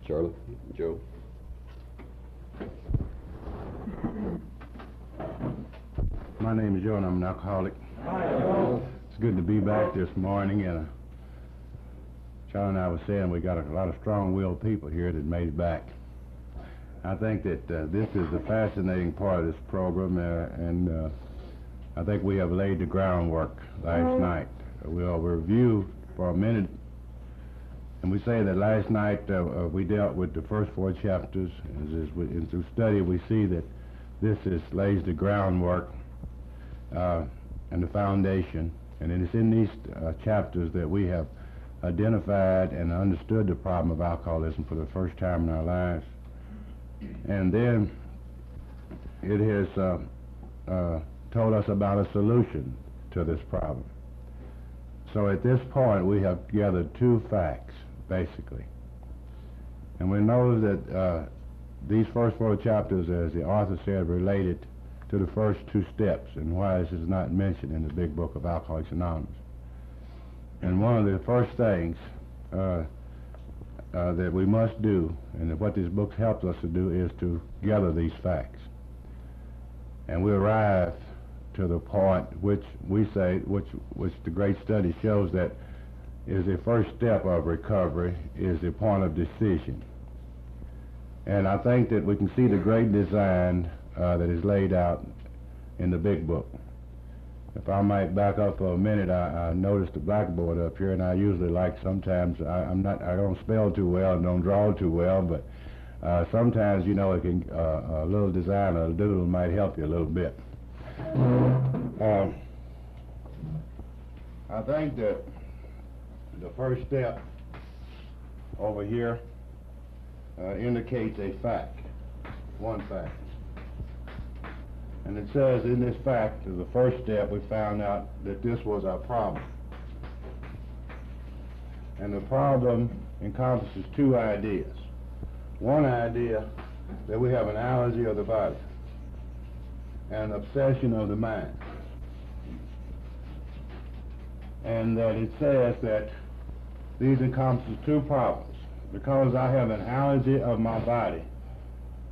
Charlie, Joe. My name is Joe and I'm an alcoholic. Hi, Joe. It's good to be back this morning, and Charlie and I were saying we got a lot of strong-willed people here that made it back. I think that this is the fascinating part of this program, and I think we have laid the groundwork last night. We'll review for a minute, and we say that last night we dealt with the first 4 chapters, and through study we see that this lays the groundwork and the foundation, and it is in these chapters that we have identified and understood the problem of alcoholism for the first time in our lives. And then it has told us about a solution to this problem. So at this point we have gathered 2 facts, basically. And we know that these first 4 chapters, as the author said, related to the first 2 steps, and why this is not mentioned in the big book of Alcoholics Anonymous. And one of the first things that we must do, and what this book helps us to do, is to gather these facts. And we arrive to the point which we say, which the great study shows that is the first step of recovery, is the point of decision. And I think that we can see the great design that is laid out in the big book. If I might back up for a minute, I noticed the blackboard up here, and I usually like sometimes, I don't spell too well and don't draw too well, but sometimes, you know, it can, a little design or a doodle might help you a little bit. I think that the first step over here indicates a fact, one fact. And it says in this fact, as the first step, we found out that this was our problem. And the problem encompasses 2 ideas. One idea, that we have an allergy of the body and an obsession of the mind. And that it says that these encompasses 2 problems. Because I have an allergy of my body,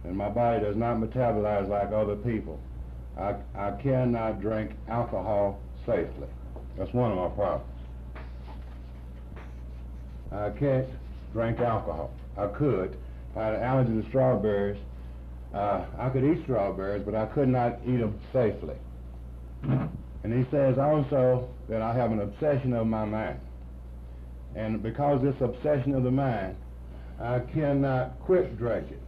and my body does not metabolize like other people, I cannot drink alcohol safely. That's one of my problems. I can't drink alcohol. I could. If I had an allergy to strawberries, I could eat strawberries, but I could not eat them safely. And he says also that I have an obsession of my mind. And because of this obsession of the mind, I cannot quit drinking.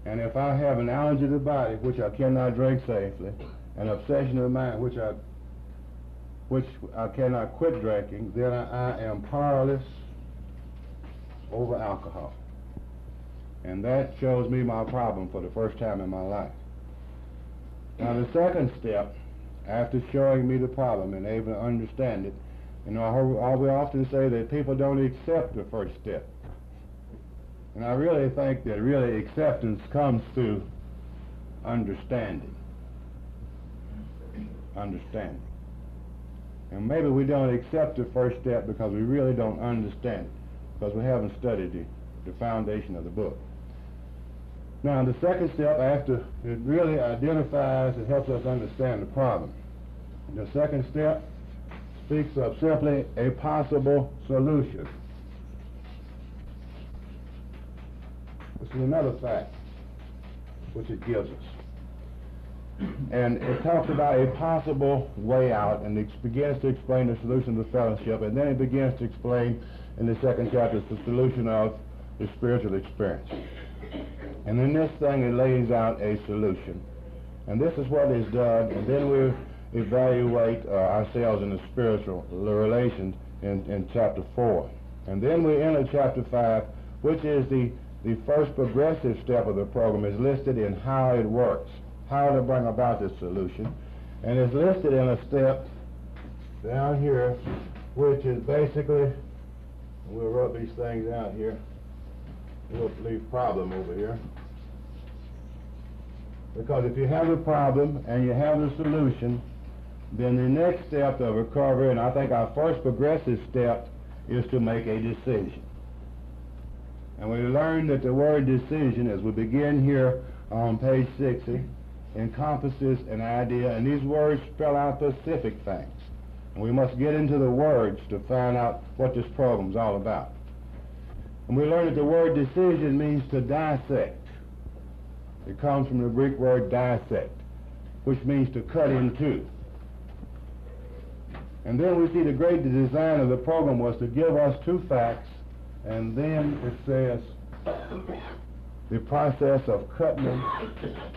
And if I have an allergy to the body, which I cannot drink safely, an obsession of the mind, which I cannot quit drinking, then I am powerless over alcohol. And that shows me my problem for the first time in my life. Now the second step, after showing me the problem and able to understand it, you know, we often say that people don't accept the first step. And I really think that really acceptance comes through understanding. Understanding. And maybe we don't accept the first step because we really don't understand it, because we haven't studied the foundation of the book. Now the second step, after it really identifies, it helps us understand the problem. The second step speaks of simply a possible solution. This is another fact which it gives us. And it talks about a possible way out, and it begins to explain the solution of the fellowship, and then it begins to explain in the second chapter the solution of the spiritual experience. And in this thing it lays out a solution. And this is what is done, and then we evaluate ourselves in the spiritual relations in chapter 4. And then we enter chapter 5, which is the first progressive step of the program, is listed in how it works, how to bring about this solution. And it's listed in a step down here, which is basically, we'll rub these things out here, we'll leave problem over here. Because if you have a problem and you have the solution, then the next step of recovery, and I think our first progressive step, is to make a decision. And we learned that the word decision, as we begin here on page 60, encompasses an idea, and these words spell out specific things. And we must get into the words to find out what this program is all about. And we learned that the word decision means to dissect. It comes from the Greek word dissect, which means to cut in two. And then we see the great design of the program was to give us two facts, and then it says the process of cutting them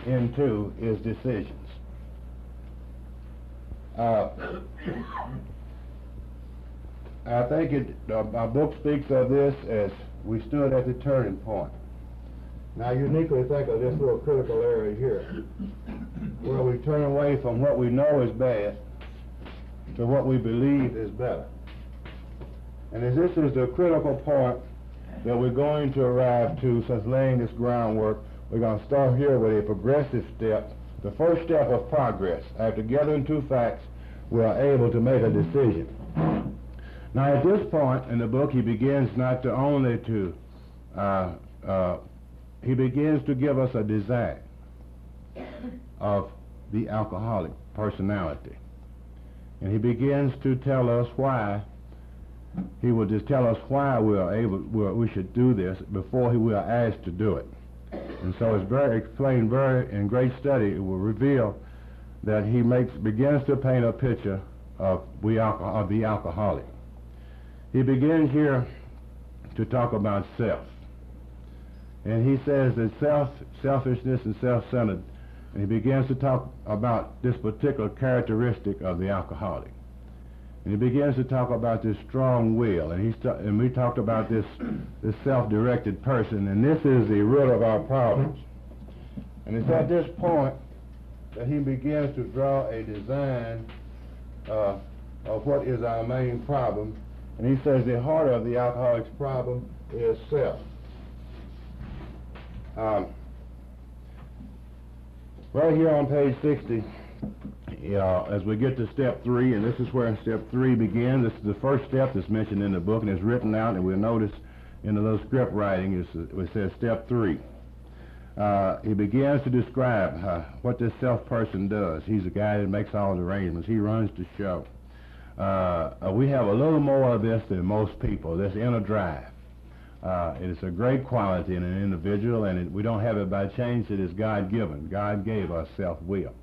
in two is decisions. I think our book speaks of this as we stood at the turning point. Now uniquely think of this little critical area here, where we turn away from what we know is bad to what we believe is better. And as this is the critical point that we're going to arrive to since laying this groundwork, we're going to start here with a progressive step, the first step of progress. After gathering two facts, we are able to make a decision. Now at this point in the book, he begins not to only to, he begins to give us a design of the alcoholic personality. And he begins to tell us why, he will just tell us why we should do this before we are asked to do it. And so it's very explained in great study. It will reveal that he begins to paint a picture of the alcoholic. He begins here to talk about self. And he says that selfishness and self-centered, and he begins to talk about this particular characteristic of the alcoholic. And he begins to talk about this strong will, and we talked about this self-directed person, and this is the root of our problems. And it's at this point that he begins to draw a design of what is our main problem. And he says the heart of the alcoholic's problem is self. Right here on page 60, as we get to step 3, and this is where step 3 begins. This is the first step that's mentioned in the book, and it's written out, and we'll notice in the little script writing, it says step 3. He begins to describe what this self-person does. He's the guy that makes all the arrangements. He runs the show. We have a little more of this than most people, this inner drive. It's a great quality in an individual, and we don't have it by chance. It is God-given. God gave us self-will.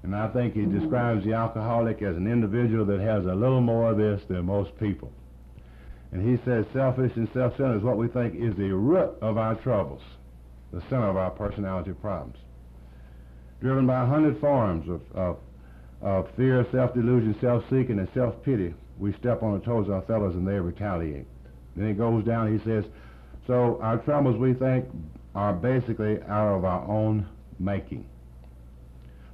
And I think he describes the alcoholic as an individual that has a little more of this than most people. And he says selfish and self-centered is what we think is the root of our troubles, the center of our personality problems. Driven by 100 forms of fear, self-delusion, self-seeking, and self-pity, we step on the toes of our fellows and they retaliate. Then he goes down, he says, so our troubles, we think, are basically out of our own making.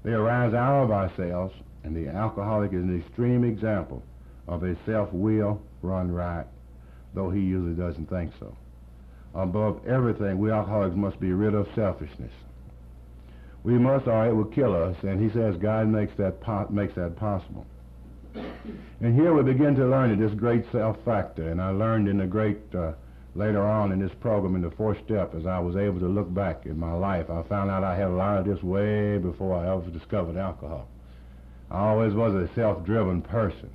They arise out of ourselves, and the alcoholic is an extreme example of a self-will run riot, though he usually doesn't think so. Above everything, we alcoholics must be rid of selfishness. We must, or it will kill us, and he says God makes that possible. And here we begin to learn this great self-factor, and I learned in the great, later on in this program, in the fourth step, as I was able to look back in my life, I found out I had a lot of this way before I ever discovered alcohol. I always was a self-driven person.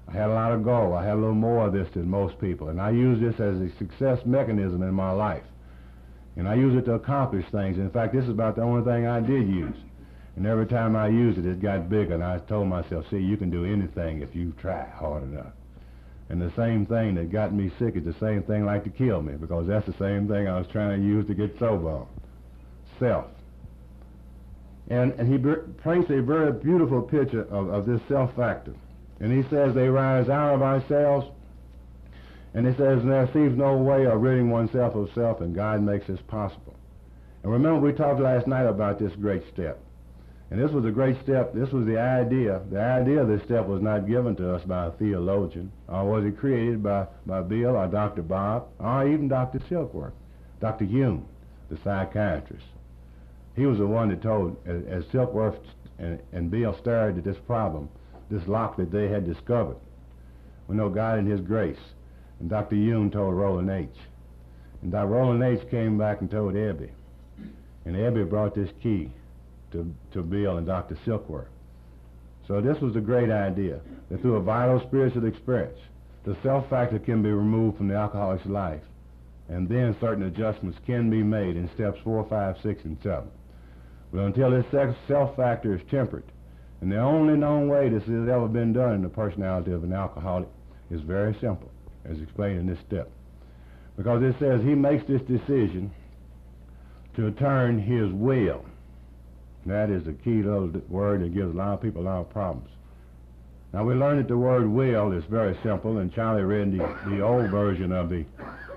I had a lot of go. I had a little more of this than most people, and I use this as a success mechanism in my life. And I use it to accomplish things. In fact, this is about the only thing I did use. And every time I used it, it got bigger, and I told myself, see, you can do anything if you try hard enough. And the same thing that got me sick is the same thing like to kill me, because that's the same thing I was trying to use to get sober on. Self. And he paints a very beautiful picture of this self-factor. And he says they rise out of ourselves, and he says there seems no way of ridding oneself of self, and God makes this possible. And remember, we talked last night about this great step. And this was a great step. This was the idea. The idea of this step was not given to us by a theologian, or was it created by Bill or Dr. Bob, or even Dr. Silkworth, Dr. Hume, the psychiatrist. He was the one that told, as Silkworth and Bill stared at this problem, this lock that they had discovered. We know God in His grace. And Dr. Yoon told Roland H. And Dr. Roland H. came back and told Ebby. And Ebby brought this key to Bill and Dr. Silkworth. So this was a great idea, that through a vital spiritual experience, the self factor can be removed from the alcoholic's life, and then certain adjustments can be made in steps 4, 5, 6, and 7. But until this self factor is tempered, and the only known way this has ever been done in the personality of an alcoholic is very simple, as explained in this step. Because it says he makes this decision to turn his will. That is a key little word that gives a lot of people a lot of problems. Now we learned that the word will is very simple, and Charlie read the old version of the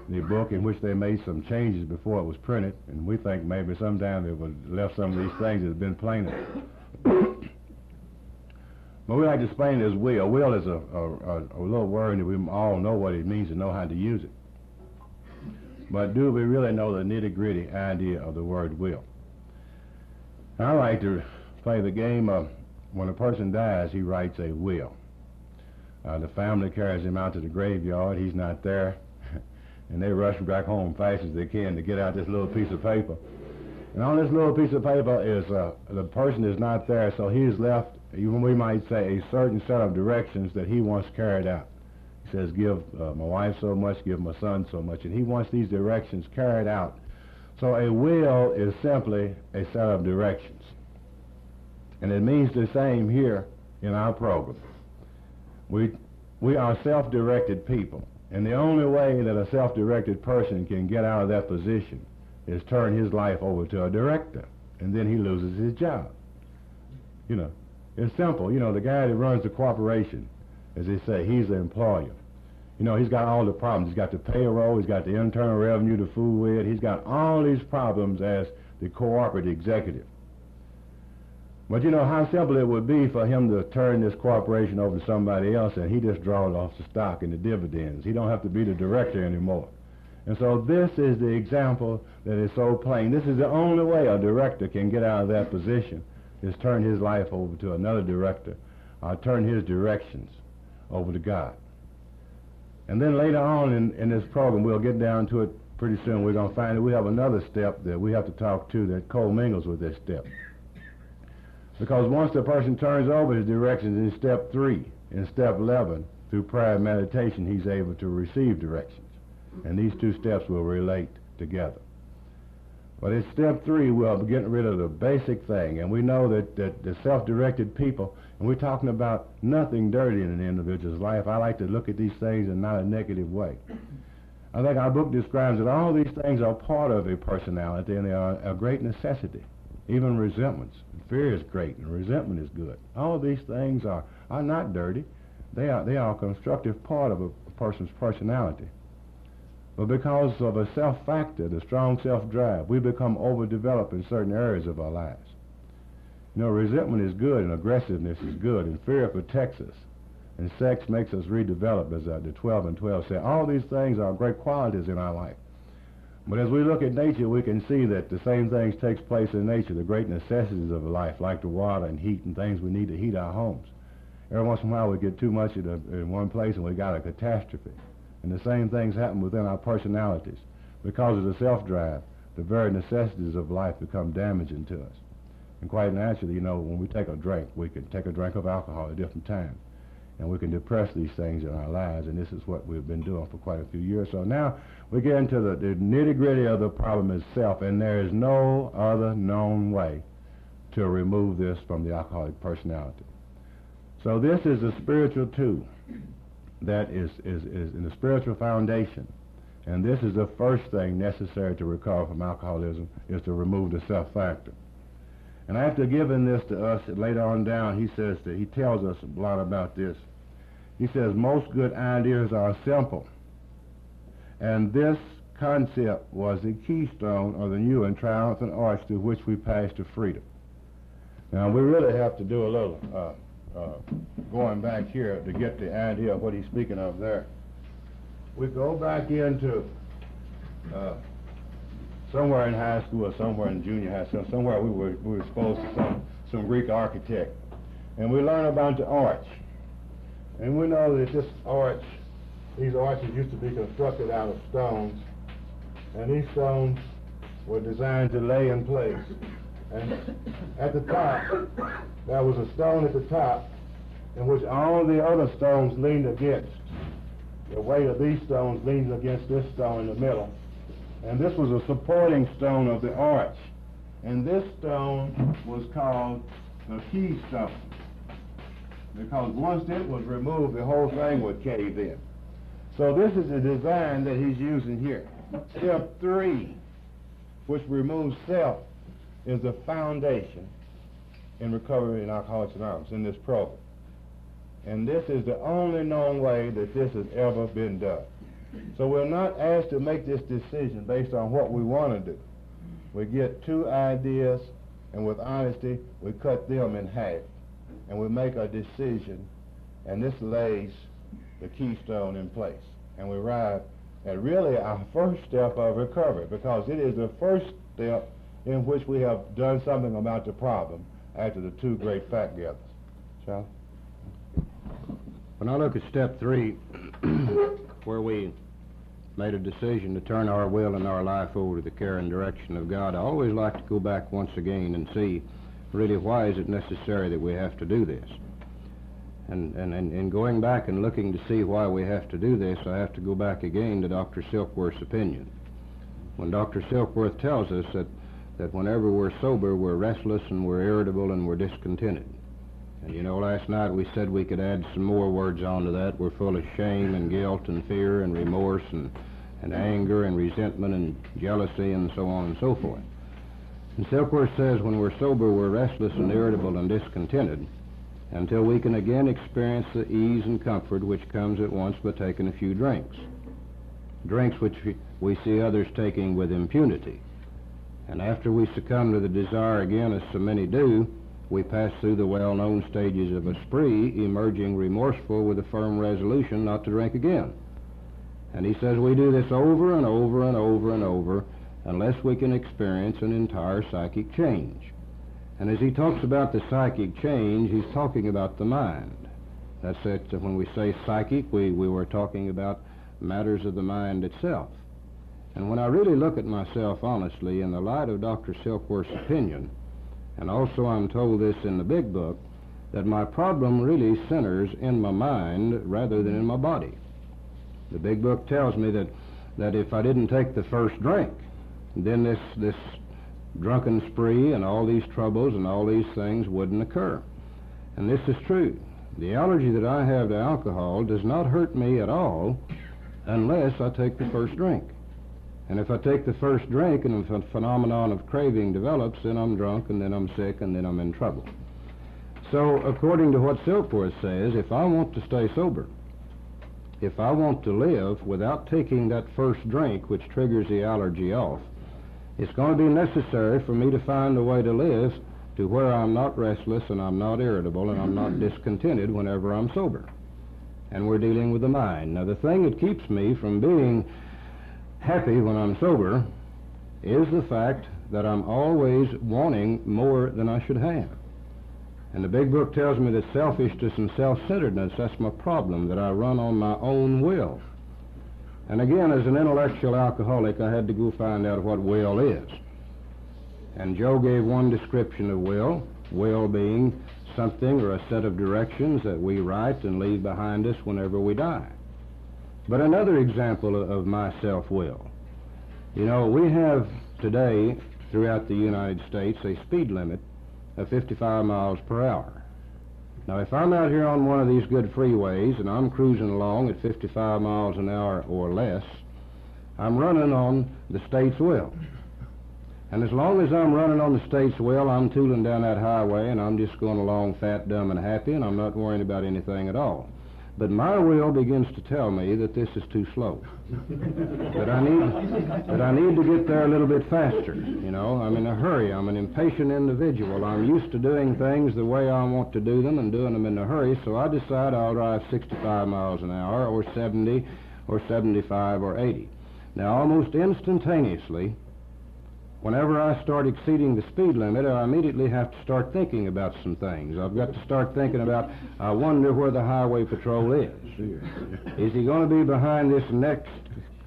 book in which they made some changes before it was printed, and we think maybe sometime they would have left some of these things that have been plainer. But we like to explain it as will. Will is a little word that we all know what it means and know how to use it. But do we really know the nitty-gritty idea of the word will? I like to play the game of when a person dies, he writes a will. The family carries him out to the graveyard. He's not there. And they rush back home fast as they can to get out this little piece of paper. And on this little piece of paper is the person is not there, so he's left, even we might say, a certain set of directions that he wants carried out. He says, give my wife so much, give my son so much, and he wants these directions carried out. So a will is simply a set of directions. And it means the same here in our program. We are self-directed people, and the only way that a self-directed person can get out of that position is turn his life over to a director, and then he loses his job. You know, it's simple. You know, the guy that runs the corporation, as they say, he's the employer. You know, he's got all the problems. He's got the payroll, he's got the internal revenue to fool with, he's got all these problems as the corporate executive. But you know how simple it would be for him to turn this corporation over to somebody else, and he just draws off the stock and the dividends. He don't have to be the director anymore. And so this is the example that is so plain. This is the only way a director can get out of that position, is turn his life over to another director, or turn his directions over to God. And then later on in this program, we'll get down to it pretty soon. We're going to find that we have another step that we have to talk to that co-mingles with this step. Because once the person turns over his directions in step 3, in step 11, through prayer and meditation, he's able to receive directions. And these two steps will relate together. But in step 3, we'll be getting rid of the basic thing. And we know that the self-directed people, and we're talking about nothing dirty in an individual's life. I like to look at these things in not a negative way. I think our book describes that all these things are part of a personality, and they are a great necessity. Even resentments. Fear is great, and resentment is good. All of these things are not dirty. They are a constructive part of a person's personality. But because of a self-factor, the strong self-drive, we become overdeveloped in certain areas of our lives. You know, resentment is good, and aggressiveness is good, and fear protects us, and sex makes us redevelop, as the 12 and 12 say. All these things are great qualities in our life. But as we look at nature, we can see that the same things takes place in nature, the great necessities of life, like the water and heat and things we need to heat our homes. Every once in a while we get too much in one place and we got a catastrophe. And the same things happen within our personalities. Because of the self-drive, the very necessities of life become damaging to us. And quite naturally, you know, when we take a drink, we can take a drink of alcohol at different times. And we can depress these things in our lives, and this is what we've been doing for quite a few years. So now we get into the nitty-gritty of the problem itself, and there is no other known way to remove this from the alcoholic personality. So this is a spiritual tool that is in the spiritual foundation, and this is the first thing necessary to recover from alcoholism, is to remove the self-factor. And after giving this to us, later on down, he says that he tells us a lot about this. He says most good ideas are simple, and this concept was the keystone of the new and triumphant arch through which we pass to freedom. Now we really have to do a little going back here to get the idea of what he's speaking of there. We go back into somewhere in high school or somewhere in junior high school, somewhere we were exposed to some Greek architect. And we learn about the arch. And we know that this arch, these arches used to be constructed out of stones, and these stones were designed to lay in place. And at the top, there was a stone at the top in which all the other stones leaned against. The weight of these stones leaned against this stone in the middle. And this was a supporting stone of the arch. And this stone was called the keystone, because once it was removed, the whole thing would cave in. So this is the design that he's using here. Step 3, which removes self, is the foundation in recovery in Alcoholics Anonymous in this program. And this is the only known way that this has ever been done. So we're not asked to make this decision based on what we want to do. We get 2 ideas, and with honesty, we cut them in half. And we make a decision, and this lays the keystone in place. And we arrive at really our first step of recovery, because it is the first step in which we have done something about the problem after the 2 great fact gatherers. Charlie? When I look at step 3, where we made a decision to turn our will and our life over to the care and direction of God, I always like to go back once again and see really why is it necessary that we have to do this. And in going back and looking to see why we have to do this, I have to go back again to Dr. Silkworth's opinion. When Dr. Silkworth tells us that whenever we're sober, we're restless and we're irritable and we're discontented. And you know, last night we said we could add some more words onto that. We're full of shame and guilt and fear and remorse and anger and resentment and jealousy and so on and so forth. And Silkworth says when we're sober, we're restless and irritable and discontented until we can again experience the ease and comfort which comes at once by taking a few drinks. Drinks which we see others taking with impunity. And after we succumb to the desire again, as so many do, we pass through the well-known stages of a spree, emerging remorseful with a firm resolution not to drink again. And he says we do this over and over and over and over unless we can experience an entire psychic change. And as he talks about the psychic change, he's talking about the mind. That's it. When we say psychic, we were talking about matters of the mind itself. And when I really look at myself honestly in the light of Dr. Silkworth's opinion, and also I'm told this in the big book, that my problem really centers in my mind rather than in my body. The big book tells me that if I didn't take the first drink, then this drunken spree and all these troubles and all these things wouldn't occur. And this is true. The allergy that I have to alcohol does not hurt me at all unless I take the first drink. And if I take the first drink and the phenomenon of craving develops, then I'm drunk and then I'm sick and then I'm in trouble. So according to what Silkworth says, if I want to stay sober, if I want to live without taking that first drink which triggers the allergy off, it's going to be necessary for me to find a way to live to where I'm not restless and I'm not irritable and I'm not discontented whenever I'm sober. And we're dealing with the mind. Now the thing that keeps me from being happy when I'm sober is the fact that I'm always wanting more than I should have. And the big book tells me that selfishness and self-centeredness, that's my problem, that I run on my own will. And again, as an intellectual alcoholic, I had to go find out what will is. And Joe gave one description of will being something or a set of directions that we write and leave behind us whenever we die. But another example of my self-will. You know, we have today throughout the United States a speed limit of 55 miles per hour. Now, if I'm out here on one of these good freeways and I'm cruising along at 55 miles an hour or less, I'm running on the state's will. And as long as I'm running on the state's will, I'm tooling down that highway and I'm just going along fat, dumb, and happy, and I'm not worrying about anything at all. But my will begins to tell me that this is too slow, that I need to get there a little bit faster. You know, I'm in a hurry. I'm an impatient individual. I'm used to doing things the way I want to do them and doing them in a hurry, so I decide I'll drive 65 miles an hour or 70 or 75 or 80. Now, almost instantaneously, whenever I start exceeding the speed limit, I immediately have to start thinking about some things. I've got to start thinking about, I wonder where the highway patrol is. Is he going to be behind this next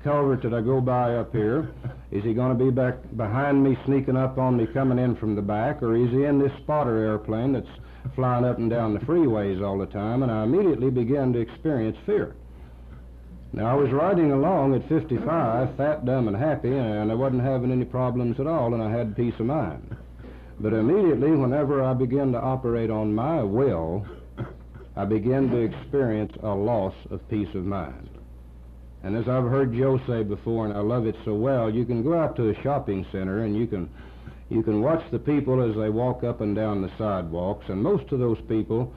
culvert that I go by up here? Is he going to be back behind me, sneaking up on me, coming in from the back? Or is he in this spotter airplane that's flying up and down the freeways all the time? And I immediately begin to experience fear. Now, I was riding along at 55, fat, dumb, and happy, and I wasn't having any problems at all, and I had peace of mind. But immediately, whenever I begin to operate on my will, I begin to experience a loss of peace of mind. And as I've heard Joe say before, and I love it so well, you can go out to a shopping center and you can watch the people as they walk up and down the sidewalks, and most of those people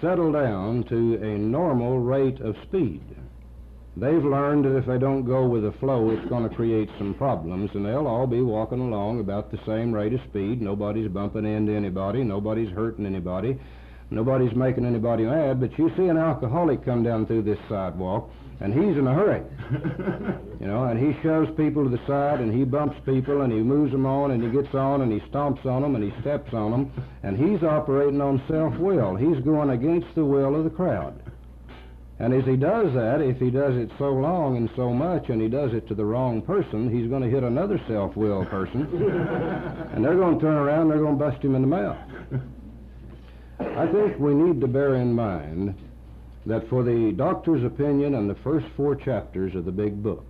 settle down to a normal rate of speed. They've learned that if they don't go with the flow, it's going to create some problems, and they'll all be walking along about the same rate of speed. Nobody's bumping into anybody. Nobody's hurting anybody. Nobody's making anybody mad. But you see an alcoholic come down through this sidewalk, and he's in a hurry. You know, and he shoves people to the side, and he bumps people, and he moves them on, and he gets on, and he stomps on them, and he steps on them, and he's operating on self-will. He's going against the will of the crowd. And as he does that, if he does it so long and so much, and he does it to the wrong person, he's going to hit another self-will person, and they're going to turn around and they're going to bust him in the mouth. I think we need to bear in mind that for the doctor's opinion and the first 4 chapters of the big book,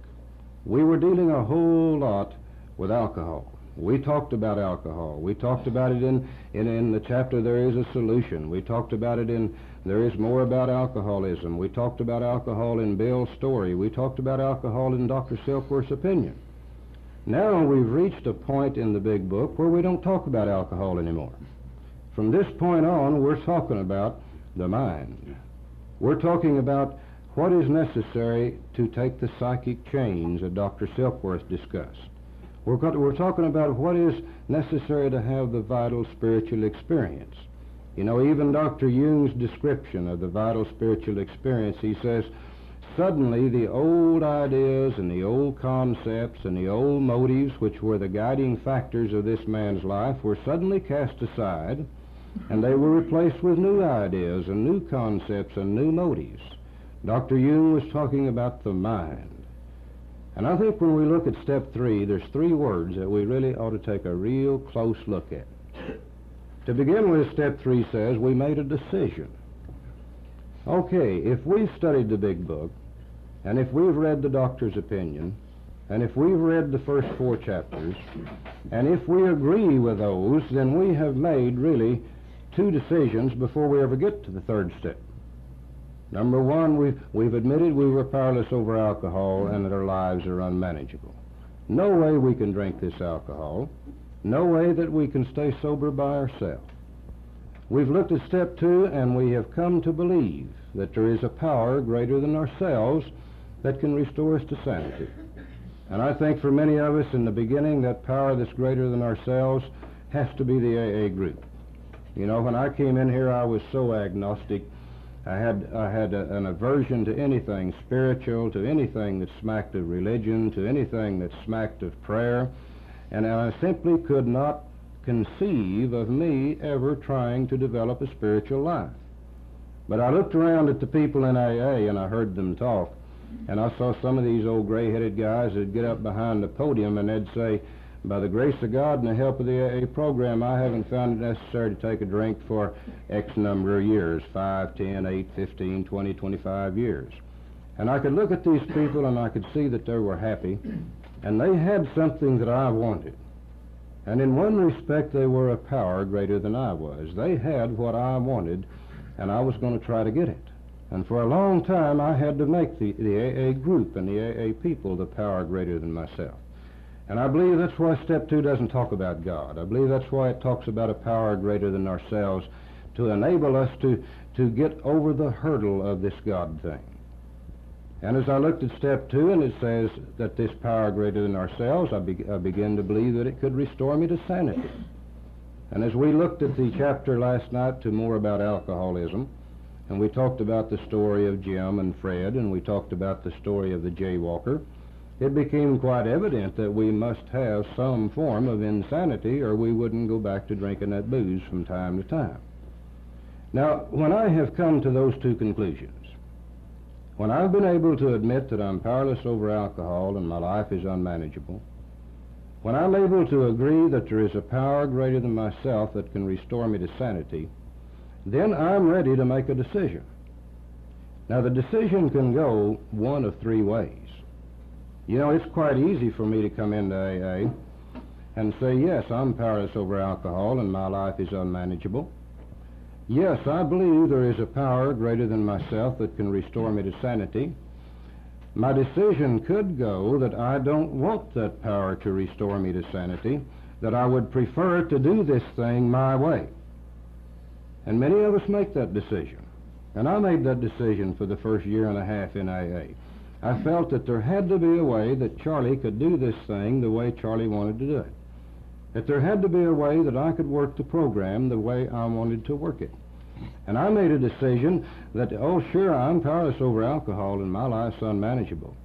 we were dealing a whole lot with alcohol. We talked about alcohol. We talked about it in the chapter There Is a Solution. We talked about it in There Is More About Alcoholism. We talked about alcohol in Bill's story. We talked about alcohol in Dr. Silkworth's opinion. Now we've reached a point in the big book where we don't talk about alcohol anymore. From this point on, we're talking about the mind. We're talking about what is necessary to take the psychic change that Dr. Silkworth discussed. We're talking about what is necessary to have the vital spiritual experience. You know, even Dr. Jung's description of the vital spiritual experience, he says, suddenly the old ideas and the old concepts and the old motives which were the guiding factors of this man's life were suddenly cast aside, and they were replaced with new ideas and new concepts and new motives. Dr. Jung was talking about the mind. And I think when we look at step 3, there's 3 words that we really ought to take a real close look at. To begin with, step 3 says we made a decision. Okay, if we've studied the big book, and if we've read the doctor's opinion, and if we've read the first 4 chapters, and if we agree with those, then we have made really 2 decisions before we ever get to the 3rd step. Number 1, we've admitted we were powerless over alcohol and that our lives are unmanageable. No way we can drink this alcohol. No way that we can stay sober by ourselves. We've looked at step 2, and we have come to believe that there is a power greater than ourselves that can restore us to sanity. And I think for many of us in the beginning, that power that's greater than ourselves has to be the AA group. You know, when I came in here, I was so agnostic. I had an aversion to anything spiritual, to anything that smacked of religion, to anything that smacked of prayer, and I simply could not conceive of me ever trying to develop a spiritual life. But I looked around at the people in AA and I heard them talk, and I saw some of these old gray-headed guys that'd get up behind the podium and they'd say, by the grace of God and the help of the AA program, I haven't found it necessary to take a drink for X number of years, 5, 10, 8, 15, 20, 25 years. And I could look at these people and I could see that they were happy, and they had something that I wanted. And in one respect, they were a power greater than I was. They had what I wanted, and I was going to try to get it. And for a long time, I had to make the AA group and the AA people the power greater than myself. And I believe that's why step 2 doesn't talk about God. I believe that's why it talks about a power greater than ourselves to enable us to get over the hurdle of this God thing. And as I looked at step 2, and it says that this power greater than ourselves, I began to believe that it could restore me to sanity. And as we looked at the chapter last night to more about alcoholism, and we talked about the story of Jim and Fred, and we talked about the story of the jaywalker, it became quite evident that we must have some form of insanity or we wouldn't go back to drinking that booze from time to time. Now, when I have come to those two conclusions, when I've been able to admit that I'm powerless over alcohol and my life is unmanageable, when I'm able to agree that there is a power greater than myself that can restore me to sanity, then I'm ready to make a decision. Now, the decision can go one of three ways. You know, it's quite easy for me to come into AA and say, yes, I'm powerless over alcohol and my life is unmanageable. Yes, I believe there is a power greater than myself that can restore me to sanity. My decision could go that I don't want that power to restore me to sanity, that I would prefer to do this thing my way. And many of us make that decision. And I made that decision for the first year and a half in AA. I felt that there had to be a way that Charlie could do this thing the way Charlie wanted to do it. That there had to be a way that I could work the program the way I wanted to work it. And I made a decision that, oh, sure, I'm powerless over alcohol and my life's unmanageable.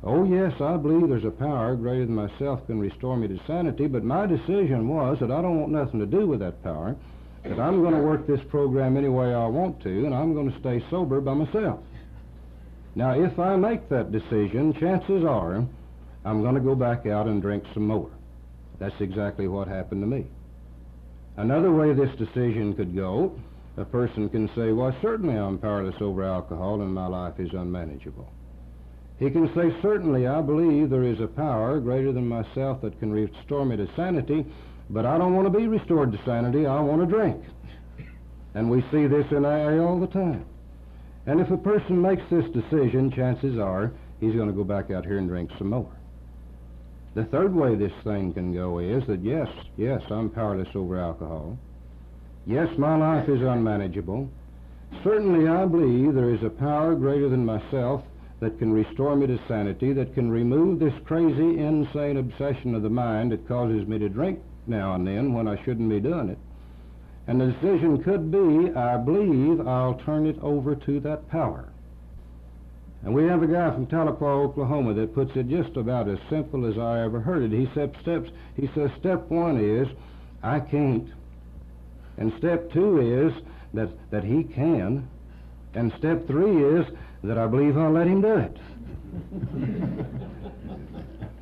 Oh, yes, I believe there's a power greater than myself can restore me to sanity, but my decision was that I don't want nothing to do with that power, that I'm going to work this program any way I want to, and I'm going to stay sober by myself. Now, if I make that decision, chances are I'm going to go back out and drink some more. That's exactly what happened to me. Another way this decision could go, a person can say, well, certainly I'm powerless over alcohol and my life is unmanageable. He can say, certainly I believe there is a power greater than myself that can restore me to sanity, but I don't want to be restored to sanity, I want to drink. And we see this in AA all the time. And if a person makes this decision, chances are he's going to go back out here and drink some more. The third way this thing can go is that, yes, I'm powerless over alcohol. Yes, my life is unmanageable. Certainly I believe there is a power greater than myself that can restore me to sanity, that can remove this crazy, insane obsession of the mind that causes me to drink now and then when I shouldn't be doing it. And the decision could be, I believe I'll turn it over to that power. And we have a guy from Tahlequah, Oklahoma, that puts it just about as simple as I ever heard it. He says, step one is, I can't. And step two is that he can. And step three is that I believe I'll let him do it.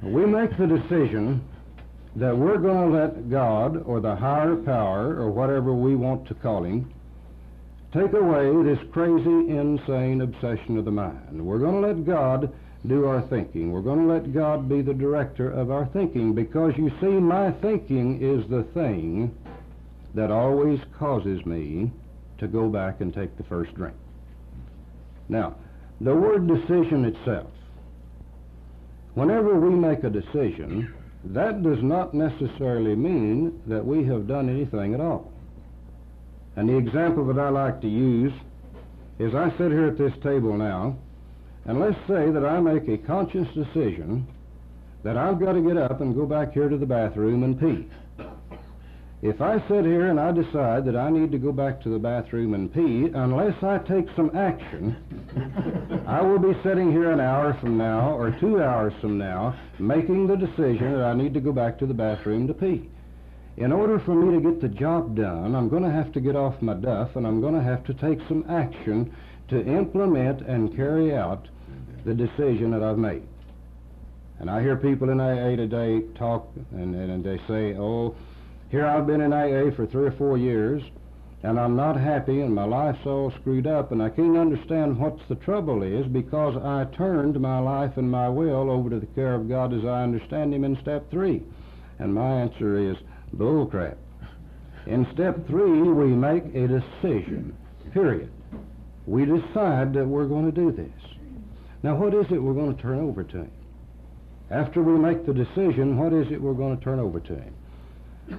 We make the decision that we're going to let God or the higher power or whatever we want to call him take away this crazy, insane obsession of the mind. We're going to let God do our thinking. We're going to let God be the director of our thinking, because you see, my thinking is the thing that always causes me to go back and take the first drink. Now, the word decision itself, whenever we make a decision, that does not necessarily mean that we have done anything at all. And the example that I like to use is I sit here at this table now, and let's say that I make a conscious decision that I've got to get up and go back here to the bathroom and pee. If I sit here and I decide that I need to go back to the bathroom and pee, unless I take some action, I will be sitting here an hour from now or 2 hours from now making the decision that I need to go back to the bathroom to pee. In order for me to get the job done, I'm going to have to get off my duff, and I'm going to have to take some action to implement and carry out the decision that I've made. And I hear people in AA today talk, and they say, oh, here I've been in AA for 3 or 4 years, and I'm not happy, and my life's all screwed up, and I can't understand what the trouble is, because I turned my life and my will over to the care of God as I understand him in step 3. And my answer is, bull crap. In step 3, we make a decision, period. We decide that we're going to do this. Now, what is it we're going to turn over to him? After we make the decision, what is it we're going to turn over to him?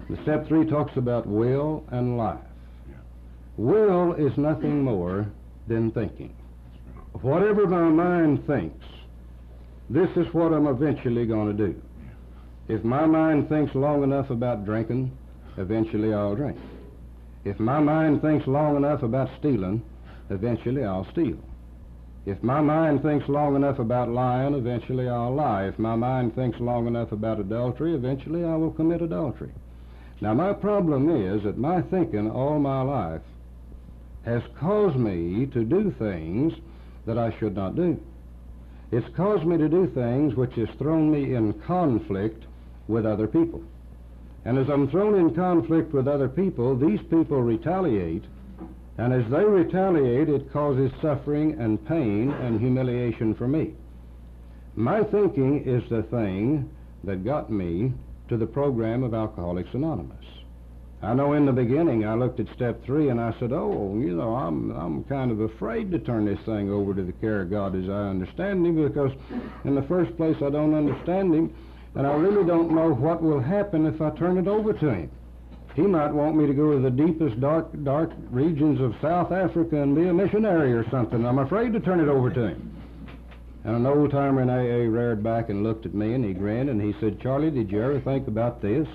The step 3 talks about will and life. Will is nothing more than thinking. Whatever my mind thinks, this is what I'm eventually going to do. If my mind thinks long enough about drinking, eventually I'll drink. If my mind thinks long enough about stealing, eventually I'll steal. If my mind thinks long enough about lying, eventually I'll lie. If my mind thinks long enough about adultery, eventually I will commit adultery. Now, my problem is that my thinking all my life has caused me to do things that I should not do. It's caused me to do things which has thrown me in conflict with other people. And as I'm thrown in conflict with other people, these people retaliate, and as they retaliate, it causes suffering and pain and humiliation for me. My thinking is the thing that got me to the program of Alcoholics Anonymous. I know in the beginning I looked at step 3 and I said, I'm kind of afraid to turn this thing over to the care of God as I understand Him, because in the first place I don't understand Him, and I really don't know what will happen if I turn it over to Him. He might want me to go to the deepest, dark regions of South Africa and be a missionary or something. I'm afraid to turn it over to Him. And an old-timer in AA reared back and looked at me, and he grinned, and he said, Charlie, did you ever think about this?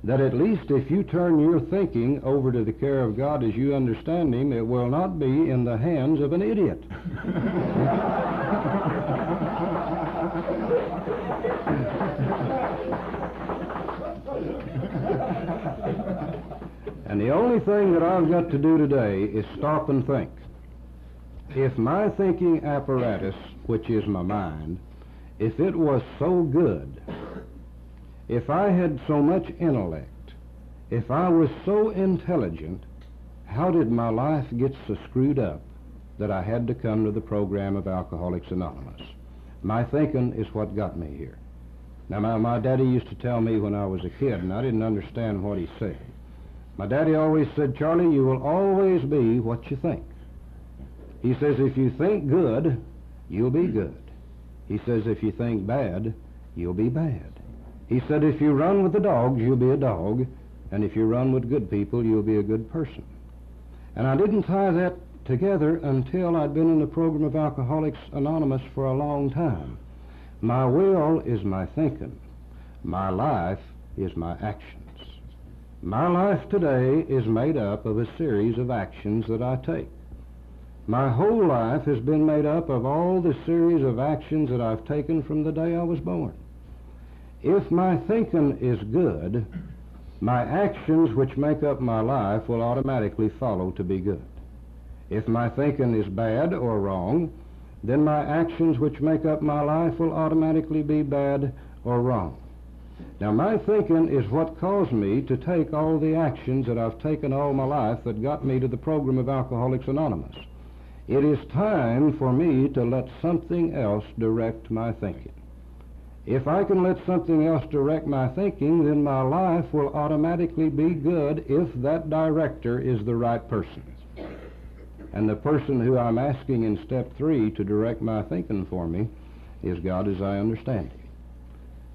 That at least if you turn your thinking over to the care of God as you understand Him, it will not be in the hands of an idiot. And the only thing that I've got to do today is stop and think. If my thinking apparatus, which is my mind, if it was so good, if I had so much intellect, if I was so intelligent, how did my life get so screwed up that I had to come to the program of Alcoholics Anonymous? My thinking is what got me here. Now, my daddy used to tell me when I was a kid, and I didn't understand what he said. My daddy always said, Charlie, you will always be what you think. He says, if you think good, you'll be good. He says, if you think bad, you'll be bad. He said, if you run with the dogs, you'll be a dog, and if you run with good people, you'll be a good person. And I didn't tie that together until I'd been in the program of Alcoholics Anonymous for a long time. My will is my thinking. My life is my actions. My life today is made up of a series of actions that I take. My whole life has been made up of all the series of actions that I've taken from the day I was born. If my thinking is good, my actions which make up my life will automatically follow to be good. If my thinking is bad or wrong, then my actions which make up my life will automatically be bad or wrong. Now, my thinking is what caused me to take all the actions that I've taken all my life that got me to the program of Alcoholics Anonymous. It is time for me to let something else direct my thinking. If I can let something else direct my thinking, then my life will automatically be good if that director is the right person. And the person who I'm asking in step 3 to direct my thinking for me is God as I understand Him.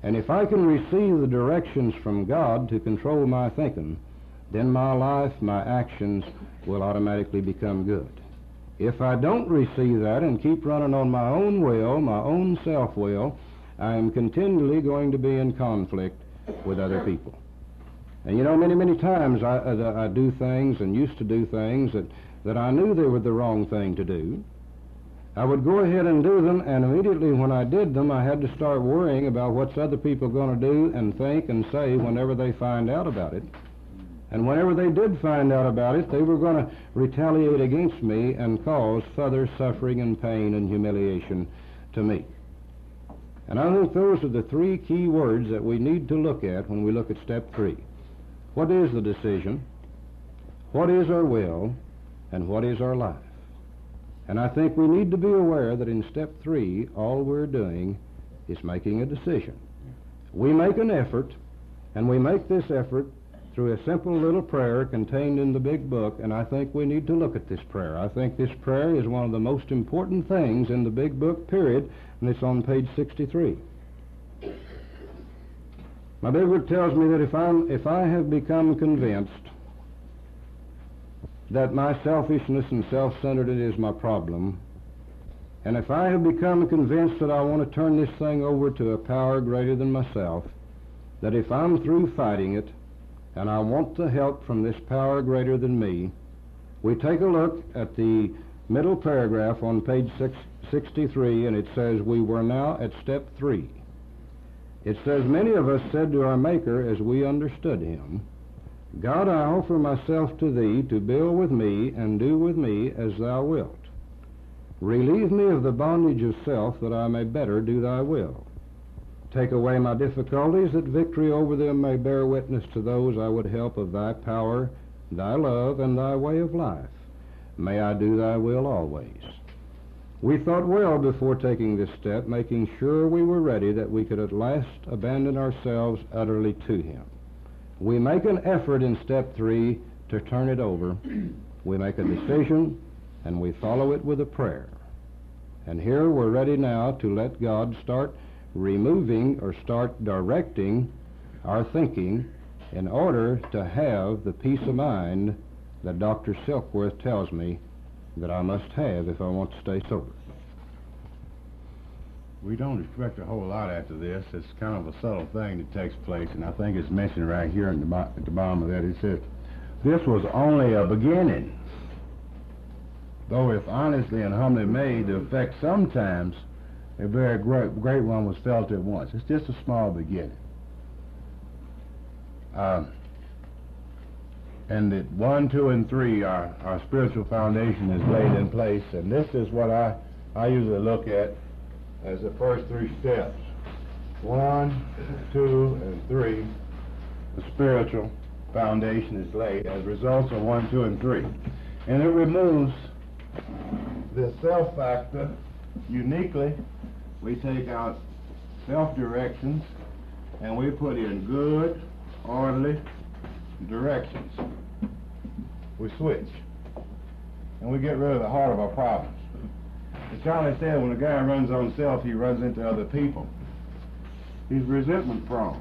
And if I can receive the directions from God to control my thinking, then my life, my actions will automatically become good. If I don't receive that and keep running on my own will, my own self-will, I am continually going to be in conflict with other people. And you know, many times I do things and used to do things that I knew they were the wrong thing to do. I would go ahead and do them, and immediately when I did them, I had to start worrying about what's other people going to do and think and say whenever they find out about it. And whenever they did find out about it, they were going to retaliate against me and cause further suffering and pain and humiliation to me. And I think those are the 3 key words that we need to look at when we look at step 3. What is the decision? What is our will? And what is our life? And I think we need to be aware that in step 3, all we're doing is making a decision. We make an effort, and we make this effort through a simple little prayer contained in the big book, and I think we need to look at this prayer. I think this prayer is one of the most important things in the big book, period, and it's on page 63. My big book tells me that if I have become convinced that my selfishness and self-centeredness is my problem, and if I have become convinced that I want to turn this thing over to a power greater than myself, that if I'm through fighting it, and I want the help from this power greater than me, we take a look at the middle paragraph on page 63, and it says, "We were now at step 3. It says, "Many of us said to our Maker as we understood him, God, I offer myself to thee to build with me and do with me as thou wilt. Relieve me of the bondage of self that I may better do thy will. Take away my difficulties that victory over them may bear witness to those I would help of thy power, thy love, and thy way of life. May I do thy will always." We thought well before taking this step, making sure we were ready that we could at last abandon ourselves utterly to him. We make an effort in step 3 to turn it over. We make a decision, and we follow it with a prayer. And here we're ready now to let God start removing or start directing our thinking in order to have the peace of mind that Dr. Silkworth tells me that I must have if I want to stay sober. We don't expect a whole lot after this. It's kind of a subtle thing that takes place, and I think it's mentioned right here at the bottom of that. It says, "This was only a beginning. Though if honestly and humbly made, the effect sometimes a very great one was felt at once." It's just a small beginning. And that 1, 2, and 3, our spiritual foundation is laid in place, and this is what I usually look at as the first 3 steps. 1, 2, and 3, the spiritual foundation is laid as results of 1, 2, and 3. And it removes the self factor uniquely. We take out self-directions and we put in good, orderly directions. We switch. And we get rid of the heart of our problems. As Charlie said, when a guy runs on self, he runs into other people. He's resentment prone.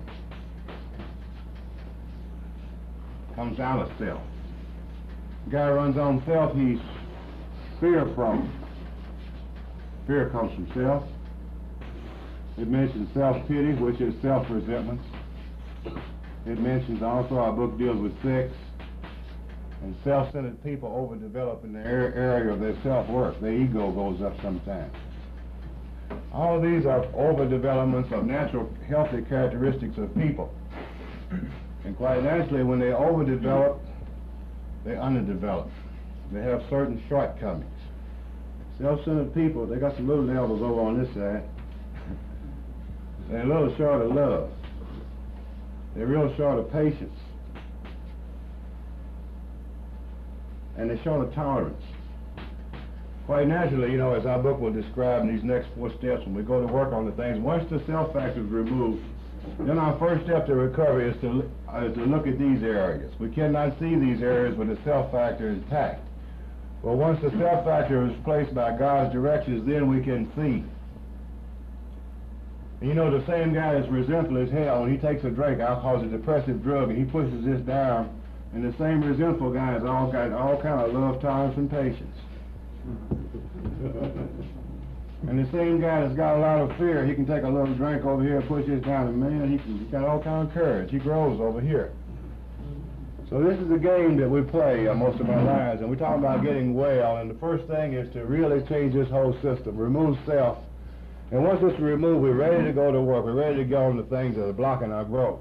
Comes out of self. The guy runs on self, he's fear prone. Fear comes from self. It mentions self-pity, which is self-resentment. It mentions also, our book deals with sex, and self-centered people overdevelop in the area of their self-worth. Their ego goes up sometimes. All of these are overdevelopments of natural healthy characteristics of people. And quite naturally, when they overdevelop, they underdevelop. They have certain shortcomings. Self-centered people, they got some little levels over on this side. They're a little short of love. They're real short of patience. And they're short of tolerance. Quite naturally, as our book will describe in these next 4 steps, when we go to work on the things, once the self factor is removed, then our first step to recovery is to look at these areas. We cannot see these areas when the self factor is intact. Well, once the self factor is placed by God's directions, then we can see. And the same guy that's resentful as hell, when he takes a drink, alcohol is a depressive drug, and he pushes this down, and the same resentful guy has all kind of love, tolerance, and patience. And the same guy that's got a lot of fear, he can take a little drink over here and push this down, and man, he's got all kind of courage. He grows over here. So this is a game that we play most of our lives, and we talk about getting well, and the first thing is to really change this whole system, remove self. And once it's removed, we're ready to go to work. We're ready to go on the things that are blocking our growth.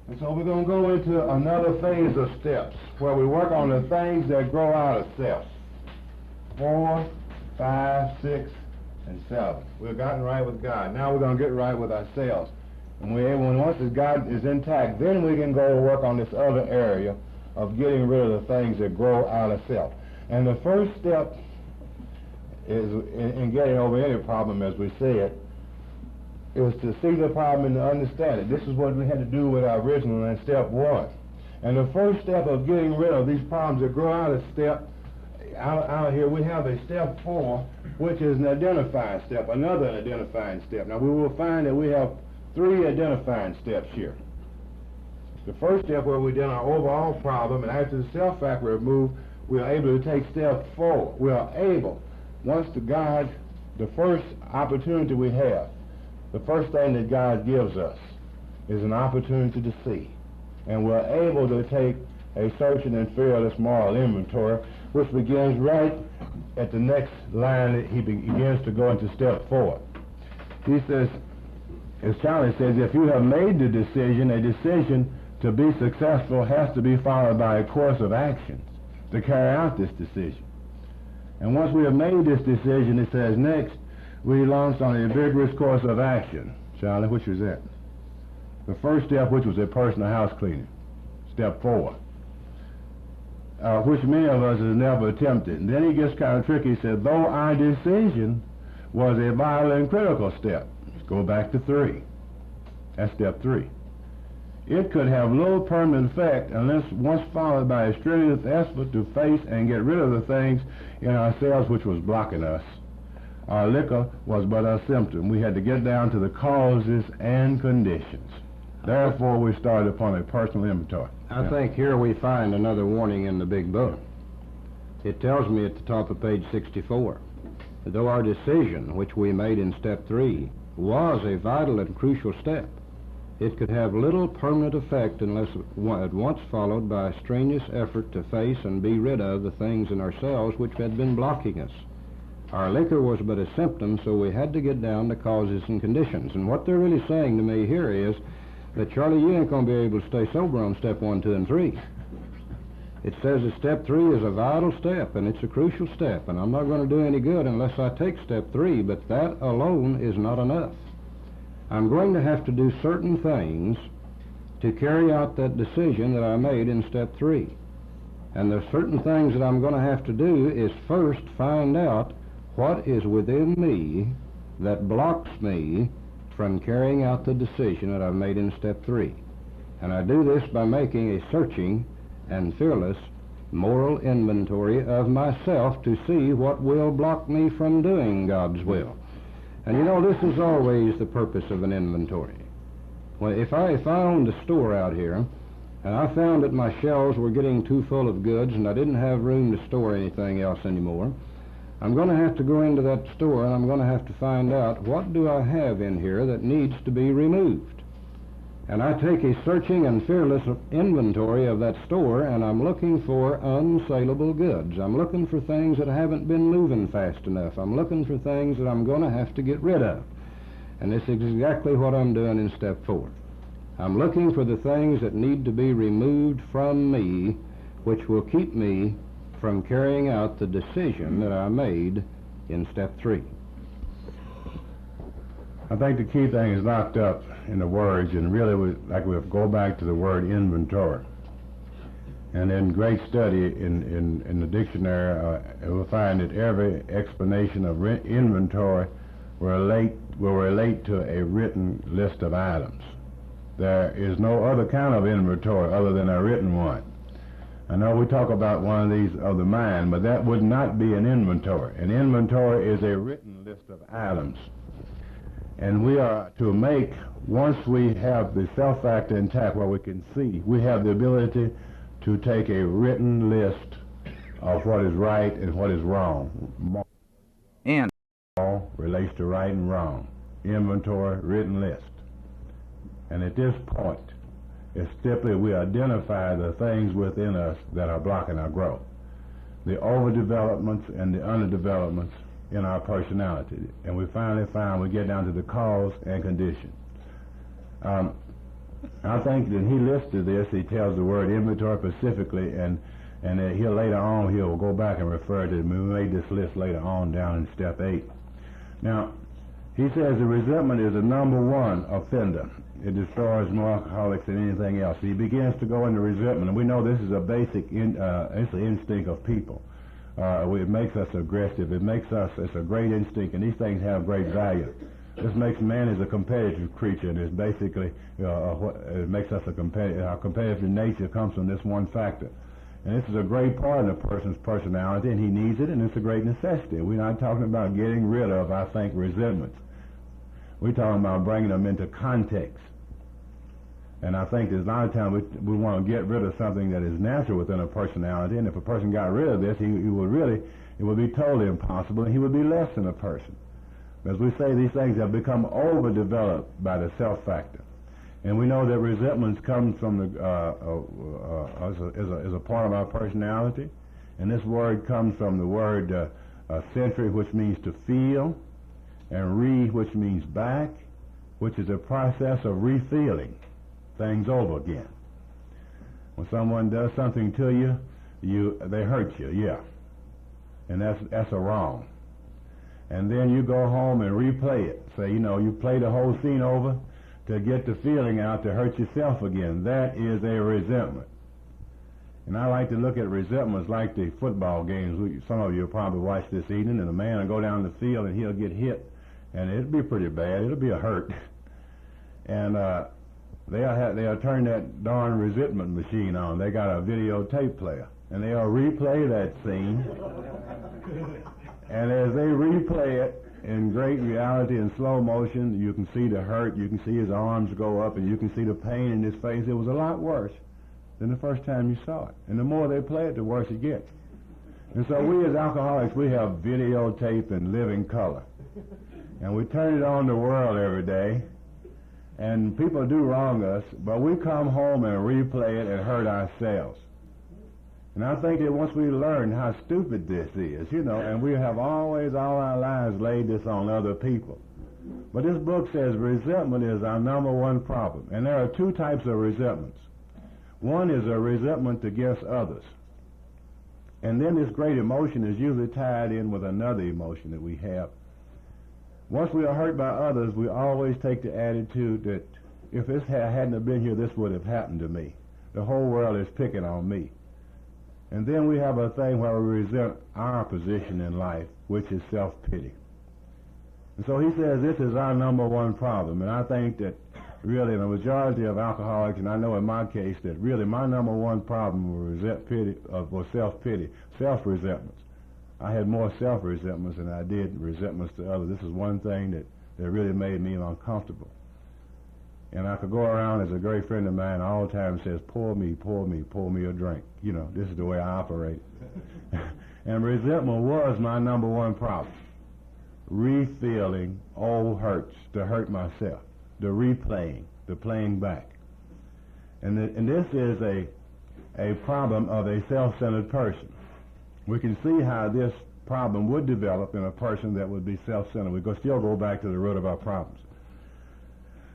And so we're going to go into another phase of steps where we work on the things that grow out of self. 4, 5, 6, and 7. We've gotten right with God. Now we're going to get right with ourselves. And once God is intact, then we can go work on this other area of getting rid of the things that grow out of self. And the first step is in getting over any problem as we see it, is to see the problem and to understand it. This is what we had to do with our original in step 1. And the first step of getting rid of these problems that grow out of here, we have a step 4, which is an identifying step, another identifying step. Now we will find that we have 3 identifying steps here. The first step where we did our overall problem, and after the self factor removed, we are able to take step 4. We are able, once the first opportunity we have, the first thing that God gives us is an opportunity to see. And we're able to take a searching and fearless moral inventory, which begins right at the next line, he begins to go into step 4. He says, as Charlie says, if you have made the decision, a decision to be successful has to be followed by a course of actions to carry out this decision. And once we have made this decision, it says next, we launch on a vigorous course of action. Charlie, which was that? The first step, which was a personal house cleaning. Step 4. Which many of us has never attempted. And then he gets kind of tricky. He said, though our decision was a vital and critical step. Let's go back to 3. That's step 3. It could have little permanent effect unless once followed by a strenuous effort to face and get rid of the things in ourselves which was blocking us. Our liquor was but a symptom. We had to get down to the causes and conditions. Therefore, we started upon a personal inventory. I think here we find another warning in the big book. It tells me at the top of page 64, that though our decision, which we made in step 3, was a vital and crucial step, it could have little permanent effect unless at once followed by a strenuous effort to face and be rid of the things in ourselves which had been blocking us. Our liquor was but a symptom, so we had to get down to causes and conditions. And what they're really saying to me here is that, Charlie, you ain't going to be able to stay sober on step 1, 2, and 3. It says that step 3 is a vital step, and it's a crucial step, and I'm not going to do any good unless I take step 3, but that alone is not enough. I'm going to have to do certain things to carry out that decision that I made in step 3. And the certain things that I'm going to have to do is first find out what is within me that blocks me from carrying out the decision that I've made in step 3. And I do this by making a searching and fearless moral inventory of myself to see what will block me from doing God's will. And you know, this is always the purpose of an inventory. Well, if I owned a store out here, and I found that my shelves were getting too full of goods and I didn't have room to store anything else anymore, I'm going to have to go into that store and I'm going to have to find out what do I have in here that needs to be removed. And I take a searching and fearless inventory of that store, and I'm looking for unsaleable goods. I'm looking for things that haven't been moving fast enough. I'm looking for things that I'm going to have to get rid of. And this is exactly what I'm doing in step 4. I'm looking for the things that need to be removed from me, which will keep me from carrying out the decision that I made in step 3. I think the key thing is locked up in the words, and really we'll go back to the word inventory. And in great study in the dictionary, we'll find that every explanation of inventory will relate to a written list of items. There is no other kind of inventory other than a written one. I know we talk about one of these of the mind, but that would not be an inventory. An inventory is a written list of items. And we are to make, once we have the self-factor intact where we can see, we have the ability to take a written list of what is right and what is wrong. And All relates to right and wrong. Inventory, written list. And at this point, it's simply we identify the things within us that are blocking our growth. The overdevelopments and the underdevelopments in our personality, and we finally find we get down to the cause and condition. I think that he listed this, he tells the word inventory specifically, and he'll later on, he'll go back and refer to it. We made this list later on down in step 8. Now, he says the resentment is the number 1 offender. It destroys more alcoholics than anything else. He begins to go into resentment, and we know this is a basic it's an instinct of people. It makes us aggressive. It's a great instinct, and these things have great value. This makes man as a competitive creature, and it's basically, it makes us a competitive. Our competitive nature comes from this one factor. And this is a great part of a person's personality, and he needs it, and it's a great necessity. We're not talking about getting rid of, I think, resentments. We're talking about bringing them into context. And I think there's a lot of times we want to get rid of something that is natural within a personality, and if a person got rid of this, it would be totally impossible, and he would be less than a person. As we say, these things have become overdeveloped by the self factor. And we know that resentments come from as a part of our personality, and this word comes from the word century, which means to feel, and re, which means back, which is a process of refeeling things over again. When someone does something to you, they hurt you, yeah, and that's a wrong. And then you go home and replay it. Say, you play the whole scene over to get the feeling out to hurt yourself again. That is a resentment. And I like to look at resentments like the football games. Some of you will probably watch this evening, and a man will go down the field and he'll get hit, and it'll be pretty bad. It'll be a hurt. And they'll turn that darn resentment machine on. They got a videotape player, and they'll replay that scene. And as they replay it in great reality and slow motion, you can see the hurt, you can see his arms go up, and you can see the pain in his face. It was a lot worse than the first time you saw it. And the more they play it, the worse it gets. And so we as alcoholics, we have videotape in living color. And we turn it on the world every day. And people do wrong us, but we come home and replay it and hurt ourselves. And I think that once we learn how stupid this is, and we have always all our lives laid this on other people. But this book says resentment is our number one problem. And there are two types of resentments. One is a resentment against others. And then this great emotion is usually tied in with another emotion that we have. Once we are hurt by others, we always take the attitude that if this hadn't have been here, this would have happened to me. The whole world is picking on me. And then we have a thing where we resent our position in life, which is self-pity. And so he says this is our number one problem. And I think that really the majority of alcoholics, and I know in my case that really my number one problem was self-pity, self-resentments. I had more self-resentments than I did resentments to others. This is one thing that really made me uncomfortable. And I could go around, as a great friend of mine all the time says, pour me a drink. This is the way I operate. And resentment was my number one problem. Refeeling old hurts, to hurt myself. The replaying, the playing back. And this is a problem of a self-centered person. We can see how this problem would develop in a person that would be self-centered. We still go back to the root of our problems.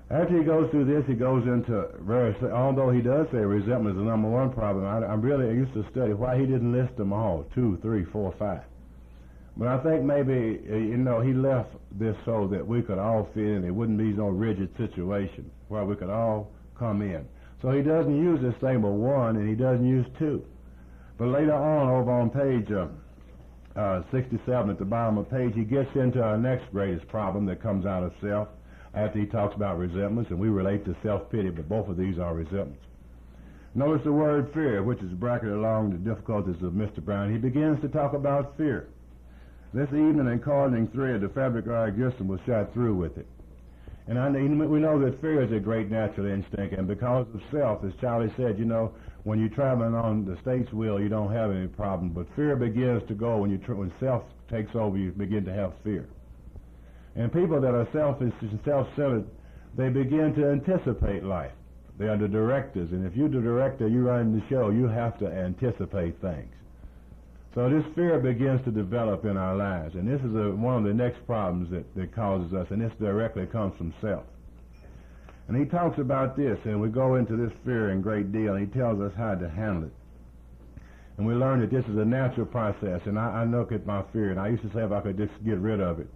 After he goes through this, he goes into although he does say resentment is the number one problem, I really used to study why he didn't list them all, 2, 3, 4, 5. But I think maybe, he left this so that we could all fit in. It wouldn't be no rigid situation where we could all come in. So he doesn't use this thing but 1, and he doesn't use 2. But later on, over on page 67 at the bottom of the page, he gets into our next greatest problem that comes out of self after he talks about resentments, and we relate to self-pity, but both of these are resentments. Notice the word fear, which is bracketed along the difficulties of Mr. Brown. He begins to talk about fear. This evening in Cordoning thread, the fabric Grissom was shot through with it. And we know that fear is a great natural instinct, and because of self, as Charlie said, when you're traveling on the state's wheel, you don't have any problem. But fear begins to go when self takes over. You begin to have fear. And people that are selfish and self-centered, they begin to anticipate life. They are the directors, and if you're the director, you run the show, you have to anticipate things. So this fear begins to develop in our lives, and this is one of the next problems that causes us, and this directly comes from self. And he talks about this, and we go into this fear in great deal, and he tells us how to handle it. And we learn that this is a natural process, and I look at my fear, and I used to say if I could just get rid of it.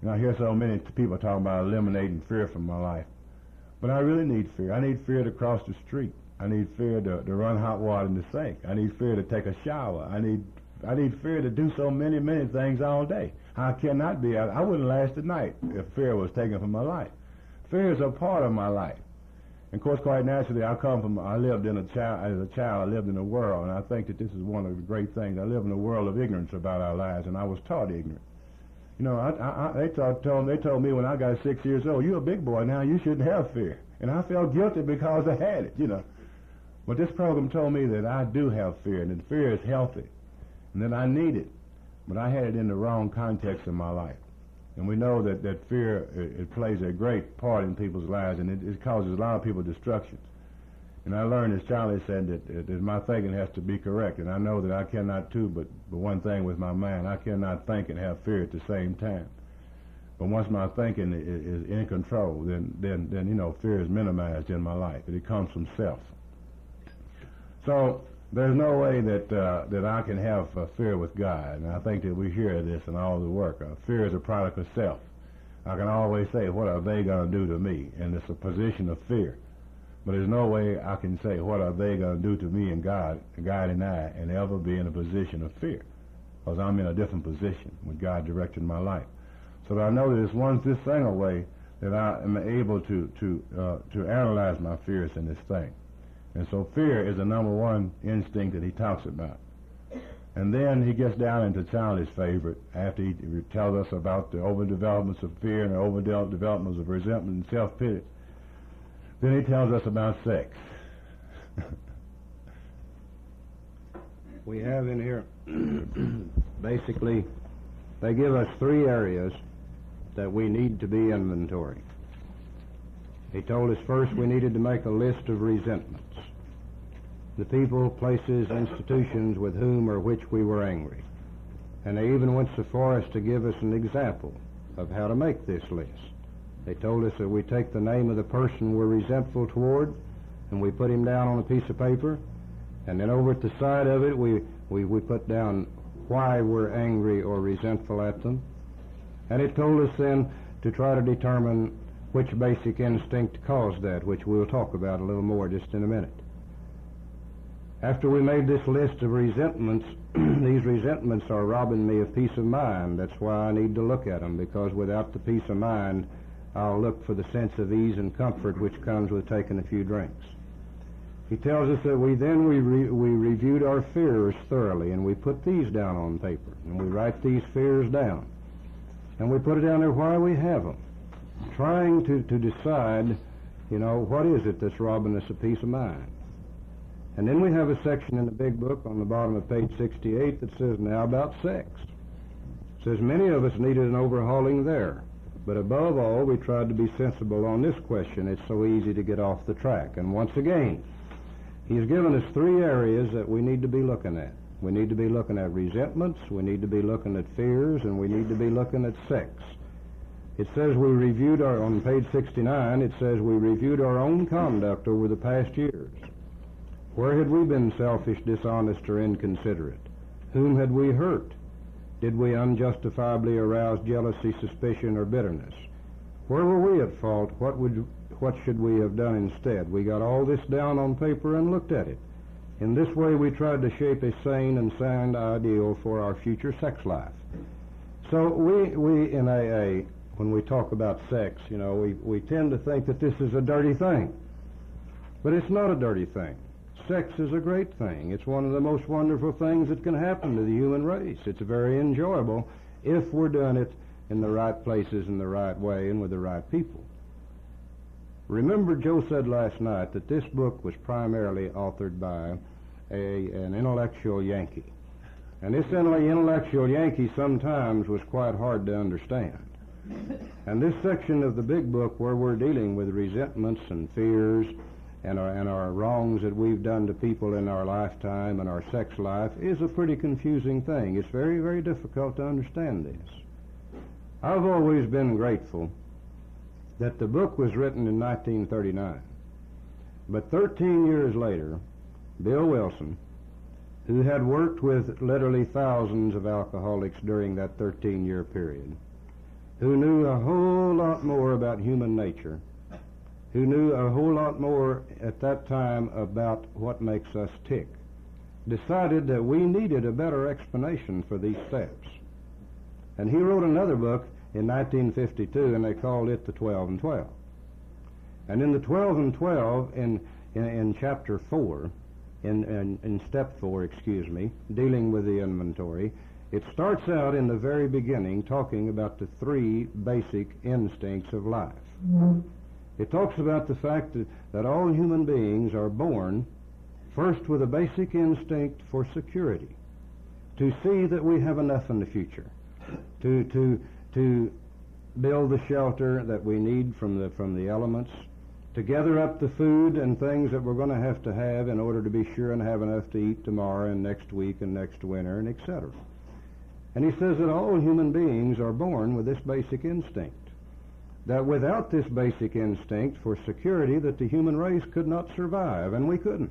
I hear so many people talking about eliminating fear from my life. But I really need fear. I need fear to cross the street. I need fear to run hot water in the sink. I need fear to take a shower. I need fear to do so many things all day. I cannot be. I wouldn't last a night if fear was taken from my life. Fear is a part of my life. And of course, quite naturally, as a child, I lived in a world, and I think that this is one of the great things. I live in a world of ignorance about our lives, and I was taught ignorant. They told me when I got 6 years old, you're a big boy now, you shouldn't have fear. And I felt guilty because I had it, But this program told me that I do have fear, and that fear is healthy, and that I need it. But I had it in the wrong context in my life. And we know that fear, it plays a great part in people's lives, and it causes a lot of people destructions. And I learned, as Charlie said, that my thinking has to be correct. And I know that I cannot too, but one thing with my mind, I cannot think and have fear at the same time. But once my thinking is in control, then fear is minimized in my life. It comes from self. So there's no way that I can have fear with God. And I think that we hear this in all the work. Fear is a product of self. I can always say, what are they going to do to me? And it's a position of fear. But there's no way I can say, what are they going to do to me and God and I, and ever be in a position of fear. Because I'm in a different position with God directing my life. So that I know that it's once this thing away that I am able to analyze my fears in this thing. And so fear is the number one instinct that he talks about. And then he gets down into Charlie's favorite after he tells us about the overdevelopments of fear and the overdevelopments of resentment and self-pity. Then he tells us about sex. We have in here, basically, they give us 3 areas that we need to be inventory. He told us first we needed to make a list of resentments. The people, places, institutions with whom or which we were angry. And they even went so far as to give us an example of how to make this list. They told us that we take the name of the person we're resentful toward and we put him down on a piece of paper, and then over at the side of it we put down why we're angry or resentful at them. And it told us then to try to determine which basic instinct caused that, which we'll talk about a little more just in a minute. After we made this list of resentments, these resentments are robbing me of peace of mind. That's why I need to look at them, because without the peace of mind, I'll look for the sense of ease and comfort which comes with taking a few drinks. He tells us that we reviewed our fears thoroughly, and we put these down on paper, and we write these fears down. And we put it down there why we have them, trying to decide, what is it that's robbing us of peace of mind. And then we have a section in the big book on the bottom of page 68 that says, now about sex. It says many of us needed an overhauling there. But above all, we tried to be sensible on this question. It's so easy to get off the track. And once again, he's given us 3 areas that we need to be looking at. We need to be looking at resentments, we need to be looking at fears, and we need to be looking at sex. It says we reviewed on page 69, it says we reviewed our own conduct over the past years. Where had we been selfish, dishonest, or inconsiderate? Whom had we hurt? Did we unjustifiably arouse jealousy, suspicion, or bitterness? Where were we at fault? What should we have done instead? We got all this down on paper and looked at it. In this way, we tried to shape a sane and sound ideal for our future sex life. So we in AA, when we talk about sex, we tend to think that this is a dirty thing. But it's not a dirty thing. Sex is a great thing. It's one of the most wonderful things that can happen to the human race. It's very enjoyable if we're doing it in the right places, in the right way, and with the right people. Remember, Joe said last night that this book was primarily authored by an intellectual Yankee. And this intellectual Yankee sometimes was quite hard to understand. And this section of the big book where we're dealing with resentments and fears and our wrongs that we've done to people in our lifetime and our sex life is a pretty confusing thing. It's very, very difficult to understand this. I've always been grateful that the book was written in 1939. But 13 years later, Bill Wilson, who had worked with literally thousands of alcoholics during that 13-year period, who knew a whole lot more about human nature, who knew a whole lot more at that time about what makes us tick, decided that we needed a better explanation for these steps. And he wrote another book in 1952, and they called it The 12 and 12. And in The 12 and 12, in chapter 4, in step 4, dealing with the inventory, it starts out in the very beginning talking about the 3 basic instincts of life. Mm-hmm. It talks about the fact that all human beings are born first with a basic instinct for security, to see that we have enough in the future, to build the shelter that we need from the elements, to gather up the food and things that we're going to have in order to be sure and have enough to eat tomorrow and next week and next winter and etc. And he says that all human beings are born with this basic instinct, that without this basic instinct for security that the human race could not survive, and we couldn't.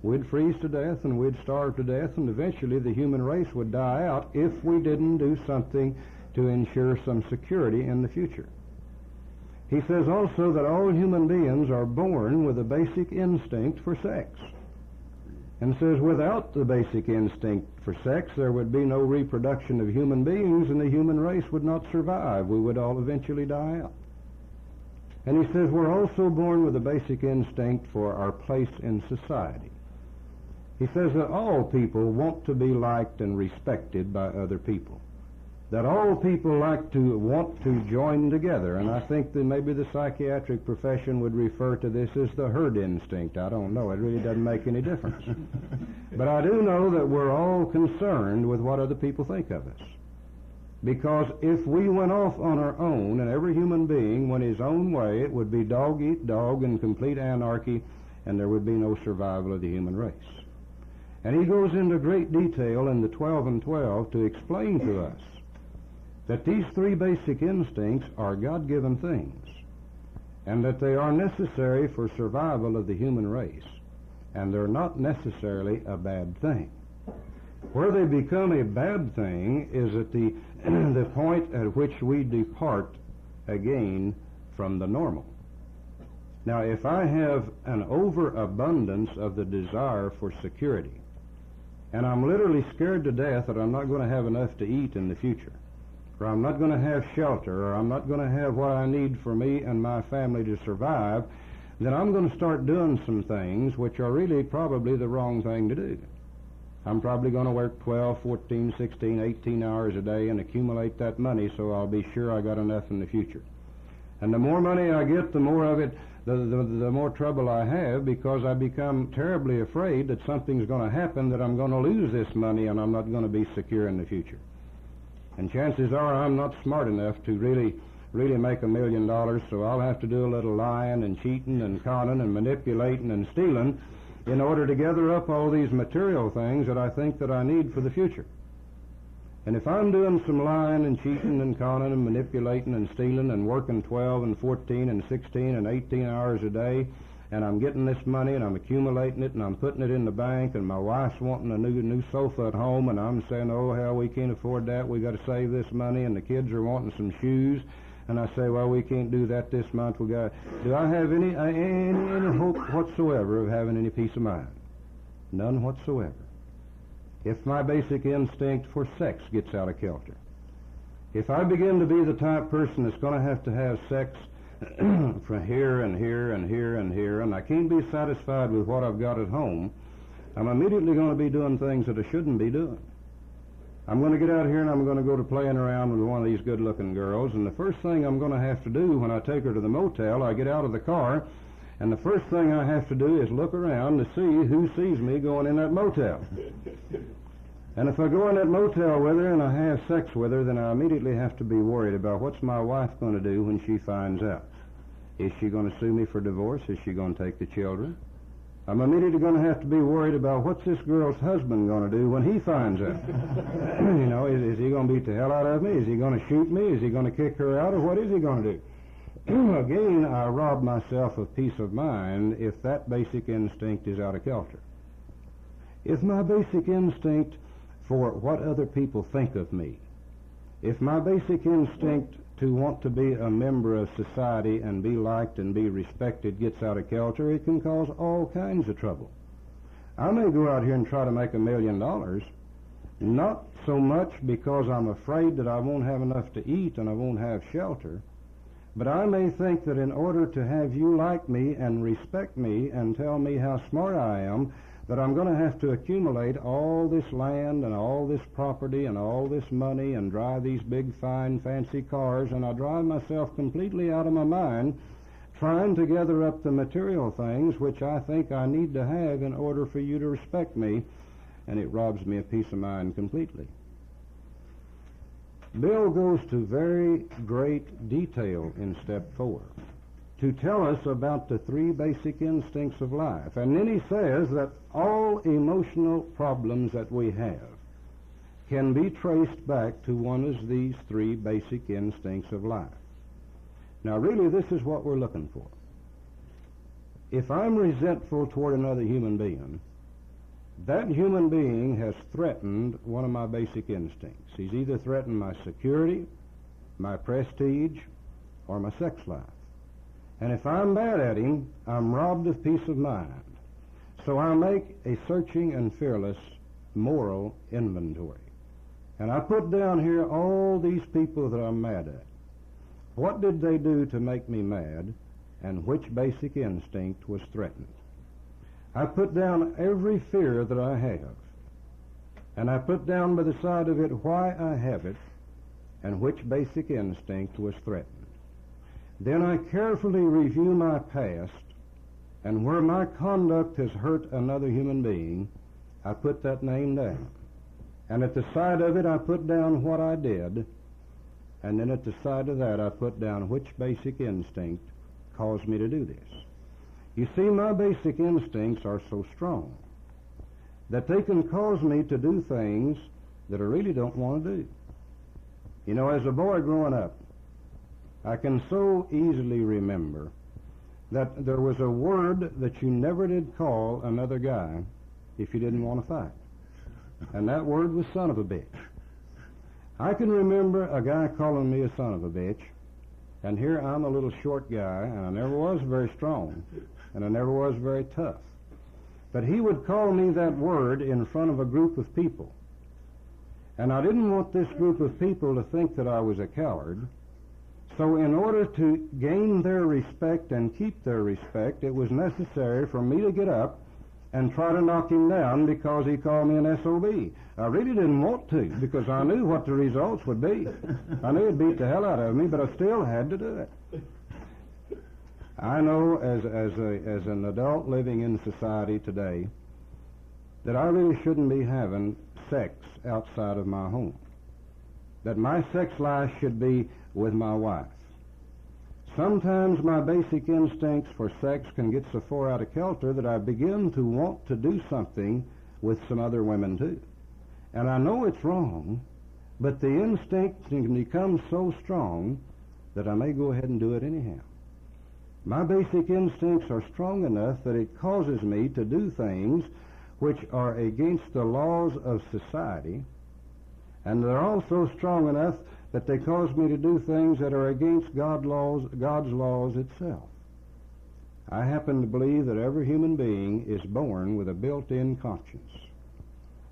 We'd freeze to death and we'd starve to death, and eventually the human race would die out if we didn't do something to ensure some security in the future. He says also that all human beings are born with a basic instinct for sex, and says without the basic instinct for sex there would be no reproduction of human beings and the human race would not survive. We would all eventually die out. And he says we're also born with a basic instinct for our place in society. He says that all people want to be liked and respected by other people, that all people want to join together, and I think that maybe the psychiatric profession would refer to this as the herd instinct. I don't know. It really doesn't make any difference. But I do know that we're all concerned with what other people think of us. Because if we went off on our own and every human being went his own way, it would be dog eat dog and complete anarchy, and there would be no survival of the human race. And he goes into great detail in the 12 and 12 to explain to us that these three basic instincts are God-given things, and that they are necessary for survival of the human race, and they're not necessarily a bad thing. Where they become a bad thing is at the point at which we depart again from the normal. Now, if I have an overabundance of the desire for security, and I'm literally scared to death that I'm not going to have enough to eat in the future, or I'm not going to have shelter, or I'm not going to have what I need for me and my family to survive, then I'm going to start doing some things which are really probably the wrong thing to do. I'm probably going to work 12, 14, 16, 18 hours a day and accumulate that money so I'll be sure I got enough in the future. And the more money I get, the more of it, the more trouble I have, because I become terribly afraid that something's going to happen, that I'm going to lose this money and I'm not going to be secure in the future. And chances are I'm not smart enough to really make $1 million, so I'll have to do a little lying and cheating and conning and manipulating and stealing in order to gather up all these material things that I think that I need for the future. And if I'm doing some lying and cheating and conning and manipulating and stealing and working 12 and 14 and 16 and 18 hours a day, and I'm getting this money and I'm accumulating it and I'm putting it in the bank, and my wife's wanting a new sofa at home, and I'm saying, oh hell, we can't afford that, we got to save this money, and the kids are wanting some shoes, and I say, well, we can't do that this month. Do I have any hope whatsoever of having any peace of mind? None whatsoever. If my basic instinct for sex gets out of kilter, if I begin to be the type person that's going to have sex from here and here and here and here, and I can't be satisfied with what I've got at home, I'm immediately going to be doing things that I shouldn't be doing. I'm going to get out here and I'm going to go to playing around with one of these good-looking girls, and the first thing I'm going to have to do when I take her to the motel, I get out of the car, and the first thing I have to do is look around to see who sees me going in that motel. And if I go in that motel with her and I have sex with her, then I immediately have to be worried about what's my wife going to do when she finds out. Is she going to sue me for divorce? Is she going to take the children? I'm immediately going to have to be worried about what's this girl's husband going to do when he finds out. You know, is he going to beat the hell out of me? Is he going to shoot me? Is he going to kick her out? Or what is he going to do? Again, I rob myself of peace of mind if that basic instinct is out of kilter. If my basic instinct for what other people think of me, if my basic instinct to want to be a member of society and be liked and be respected gets out of kilter, it can cause all kinds of trouble. I may go out here and try to make $1 million, not so much because I'm afraid that I won't have enough to eat and I won't have shelter, but I may think that in order to have you like me and respect me and tell me how smart I am, that I'm going to have to accumulate all this land and all this property and all this money and drive these big, fine, fancy cars, and I drive myself completely out of my mind trying to gather up the material things which I think I need to have in order for you to respect me, and it robs me of peace of mind completely. Bill goes to very great detail in step 4 to tell us about the three basic instincts of life. And then he says that all emotional problems that we have can be traced back to one of these three basic instincts of life. Now, really, this is what we're looking for. If I'm resentful toward another human being, that human being has threatened one of my basic instincts. He's either threatened my security, my prestige, or my sex life. And if I'm mad at him, I'm robbed of peace of mind. So I make a searching and fearless moral inventory. And I put down here all these people that I'm mad at. What did they do to make me mad, and which basic instinct was threatened? I put down every fear that I have, and I put down by the side of it why I have it, and which basic instinct was threatened. Then I carefully review my past, and where my conduct has hurt another human being, I put that name down. And at the side of it, I put down what I did, and then at the side of that, I put down which basic instinct caused me to do this. You see, my basic instincts are so strong that they can cause me to do things that I really don't want to do. You know, as a boy growing up, I can so easily remember that there was a word that you never did call another guy if you didn't want to fight. And that word was son of a bitch. I can remember a guy calling me a son of a bitch, and here I'm a little short guy, and I never was very strong, and I never was very tough. But he would call me that word in front of a group of people. And I didn't want this group of people to think that I was a coward. So in order to gain their respect and keep their respect, it was necessary for me to get up and try to knock him down because he called me an SOB. I really didn't want to, because I knew what the results would be. I knew it'd beat the hell out of me, but I still had to do it. I know as an adult living in society today that I really shouldn't be having sex outside of my home. That my sex life should be with my wife. Sometimes my basic instincts for sex can get so far out of kilter that I begin to want to do something with some other women too. And I know it's wrong, but the instinct can become so strong that I may go ahead and do it anyhow. My basic instincts are strong enough that it causes me to do things which are against the laws of society, and they're also strong enough that they cause me to do things that are against God's laws itself. I happen to believe that every human being is born with a built-in conscience.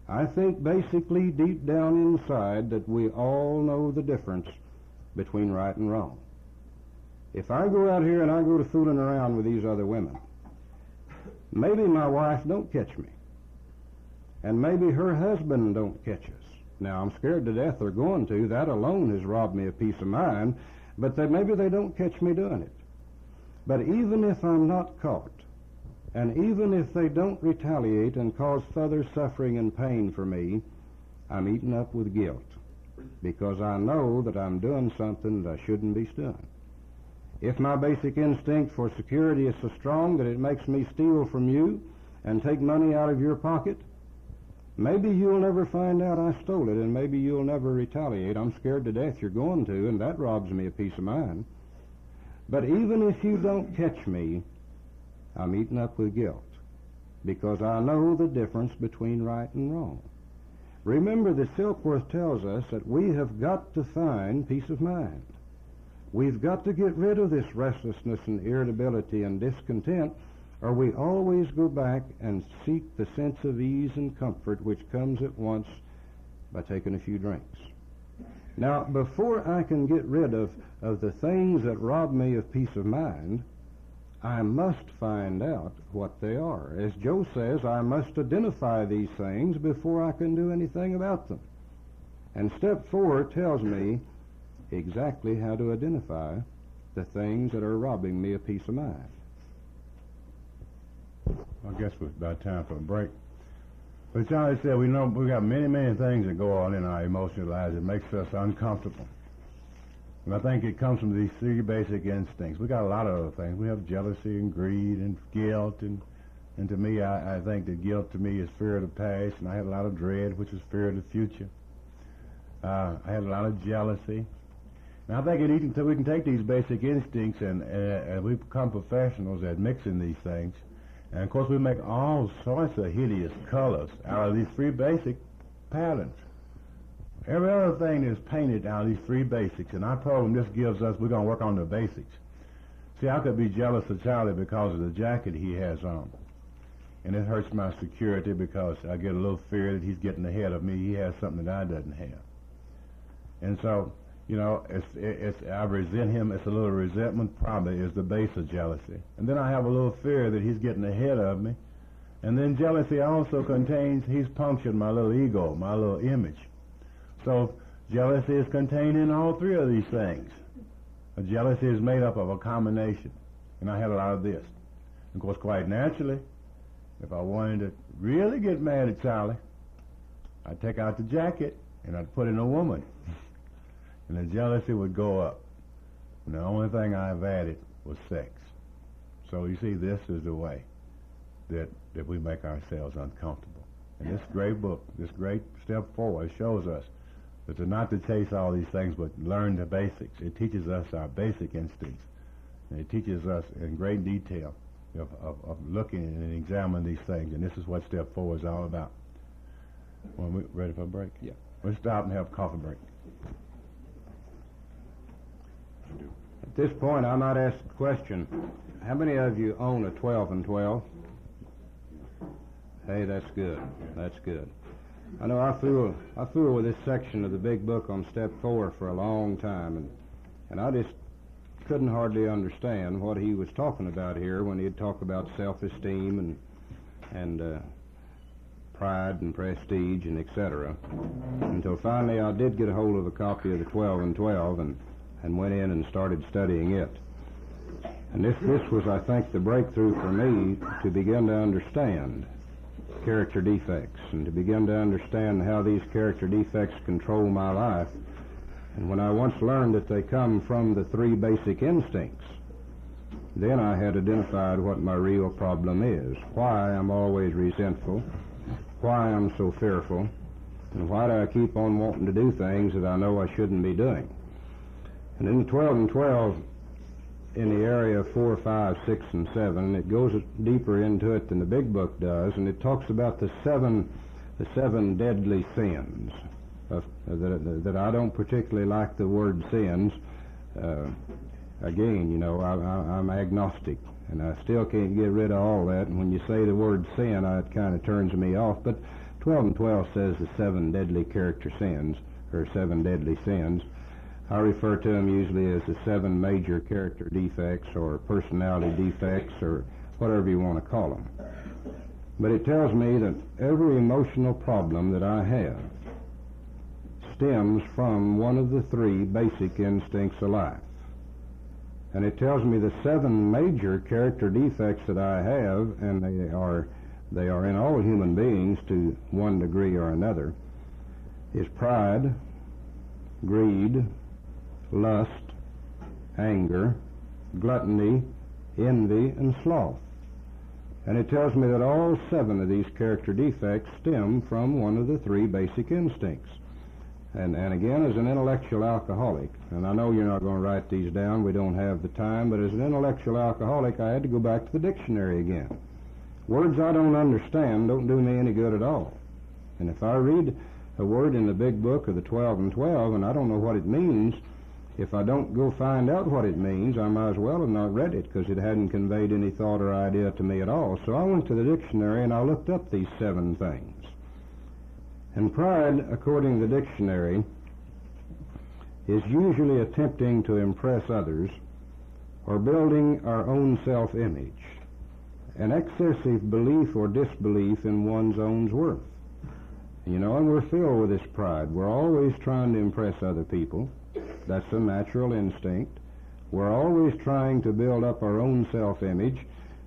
I think basically deep down inside that we all know the difference between right and wrong. If I go out here and I go to fooling around with these other women, maybe my wife don't catch me, and maybe her husband don't catch us. Now, I'm scared to death they're going to. That alone has robbed me of peace of mind, but maybe they don't catch me doing it. But even if I'm not caught, and even if they don't retaliate and cause further suffering and pain for me, I'm eaten up with guilt, because I know that I'm doing something that I shouldn't be doing. If my basic instinct for security is so strong that it makes me steal from you and take money out of your pocket, maybe you'll never find out I stole it, and maybe you'll never retaliate. I'm scared to death you're going to, and that robs me of peace of mind. But even if you don't catch me, I'm eaten up with guilt, because I know the difference between right and wrong. Remember that Silkworth tells us that we have got to find peace of mind. We've got to get rid of this restlessness and irritability and discontent, or we always go back and seek the sense of ease and comfort which comes at once by taking a few drinks. Now, before I can get rid of the things that rob me of peace of mind, I must find out what they are. As Joe says, I must identify these things before I can do anything about them. And step 4 tells me exactly how to identify the things that are robbing me of peace of mind. I guess it's about time for a break. But Charlie said, we know we got many, many things that go on in our emotional lives that makes us uncomfortable. And I think it comes from these three basic instincts. We got a lot of other things. We have jealousy and greed and guilt, and to me, I think that guilt to me is fear of the past, and I had a lot of dread, which is fear of the future. I had a lot of jealousy. And I think until we can take these basic instincts and we become professionals at mixing these things, and of course we make all sorts of hideous colors out of these three basic patterns. Every other thing is painted out of these three basics, and our program just gives us, we're going to work on the basics. See, I could be jealous of Charlie because of the jacket he has on. And it hurts my security because I get a little fear that he's getting ahead of me. He has something that I doesn't have. And so, you know, I resent him. It's a little resentment probably is the base of jealousy. And then I have a little fear that he's getting ahead of me. And then jealousy also contains, he's punctured my little ego, my little image. So jealousy is contained in all three of these things. Jealousy is made up of a combination. And I had a lot of this. Of course, quite naturally, if I wanted to really get mad at Charlie, I'd take out the jacket and I'd put in a woman. And the jealousy would go up. And the only thing I've added was sex. So you see, this is the way that we make ourselves uncomfortable. And this great book, this great step forward, shows us that not to chase all these things, but learn the basics. It teaches us our basic instincts. And it teaches us in great detail of looking and examining these things. And this is what step forward is all about. Well, we ready for a break? Yeah. We'll stop and have a coffee break. At this point, I might ask a question. How many of you own a 12 and 12? Hey, that's good. That's good. I know I fool with this section of the big book on step 4 for a long time, and I just couldn't hardly understand what he was talking about here when he'd talk about self-esteem and pride and prestige and etc. Until finally I did get a hold of a copy of the 12 and 12 and went in and started studying it. And this was, I think, the breakthrough for me to begin to understand character defects and to begin to understand how these character defects control my life. And when I once learned that they come from the three basic instincts, then I had identified what my real problem is, why I'm always resentful, why I'm so fearful, and why do I keep on wanting to do things that I know I shouldn't be doing. And in the 12 and 12, in the area of 4, 5, 6, and 7, it goes deeper into it than the big book does, and it talks about the seven deadly sins. That I don't particularly like the word sins. Again, you know, I'm agnostic, and I still can't get rid of all that. And when you say the word sin, it kind of turns me off. But 12 and 12 says the 7 deadly character sins, or 7 deadly sins. I refer to them usually as the 7 major character defects or personality defects or whatever you want to call them. But it tells me that every emotional problem that I have stems from one of the 3 basic instincts of life. And it tells me the 7 major character defects that I have, and they are in all human beings to one degree or another, is pride, greed, lust, anger, gluttony, envy, and sloth. And it tells me that all 7 of these character defects stem from one of the 3 basic instincts. And again, as an intellectual alcoholic, and I know you're not going to write these down, we don't have the time, but as an intellectual alcoholic, I had to go back to the dictionary again. Words I don't understand don't do me any good at all. And if I read a word in the big book of the 12 and 12, and I don't know what it means, if I don't go find out what it means, I might as well have not read it, because it hadn't conveyed any thought or idea to me at all. So I went to the dictionary and I looked up these 7 things. And pride, according to the dictionary, is usually attempting to impress others or building our own self-image, an excessive belief or disbelief in one's own worth. You know, and we're filled with this pride. We're always trying to impress other people. That's a natural instinct. We're always trying to build up our own self-image,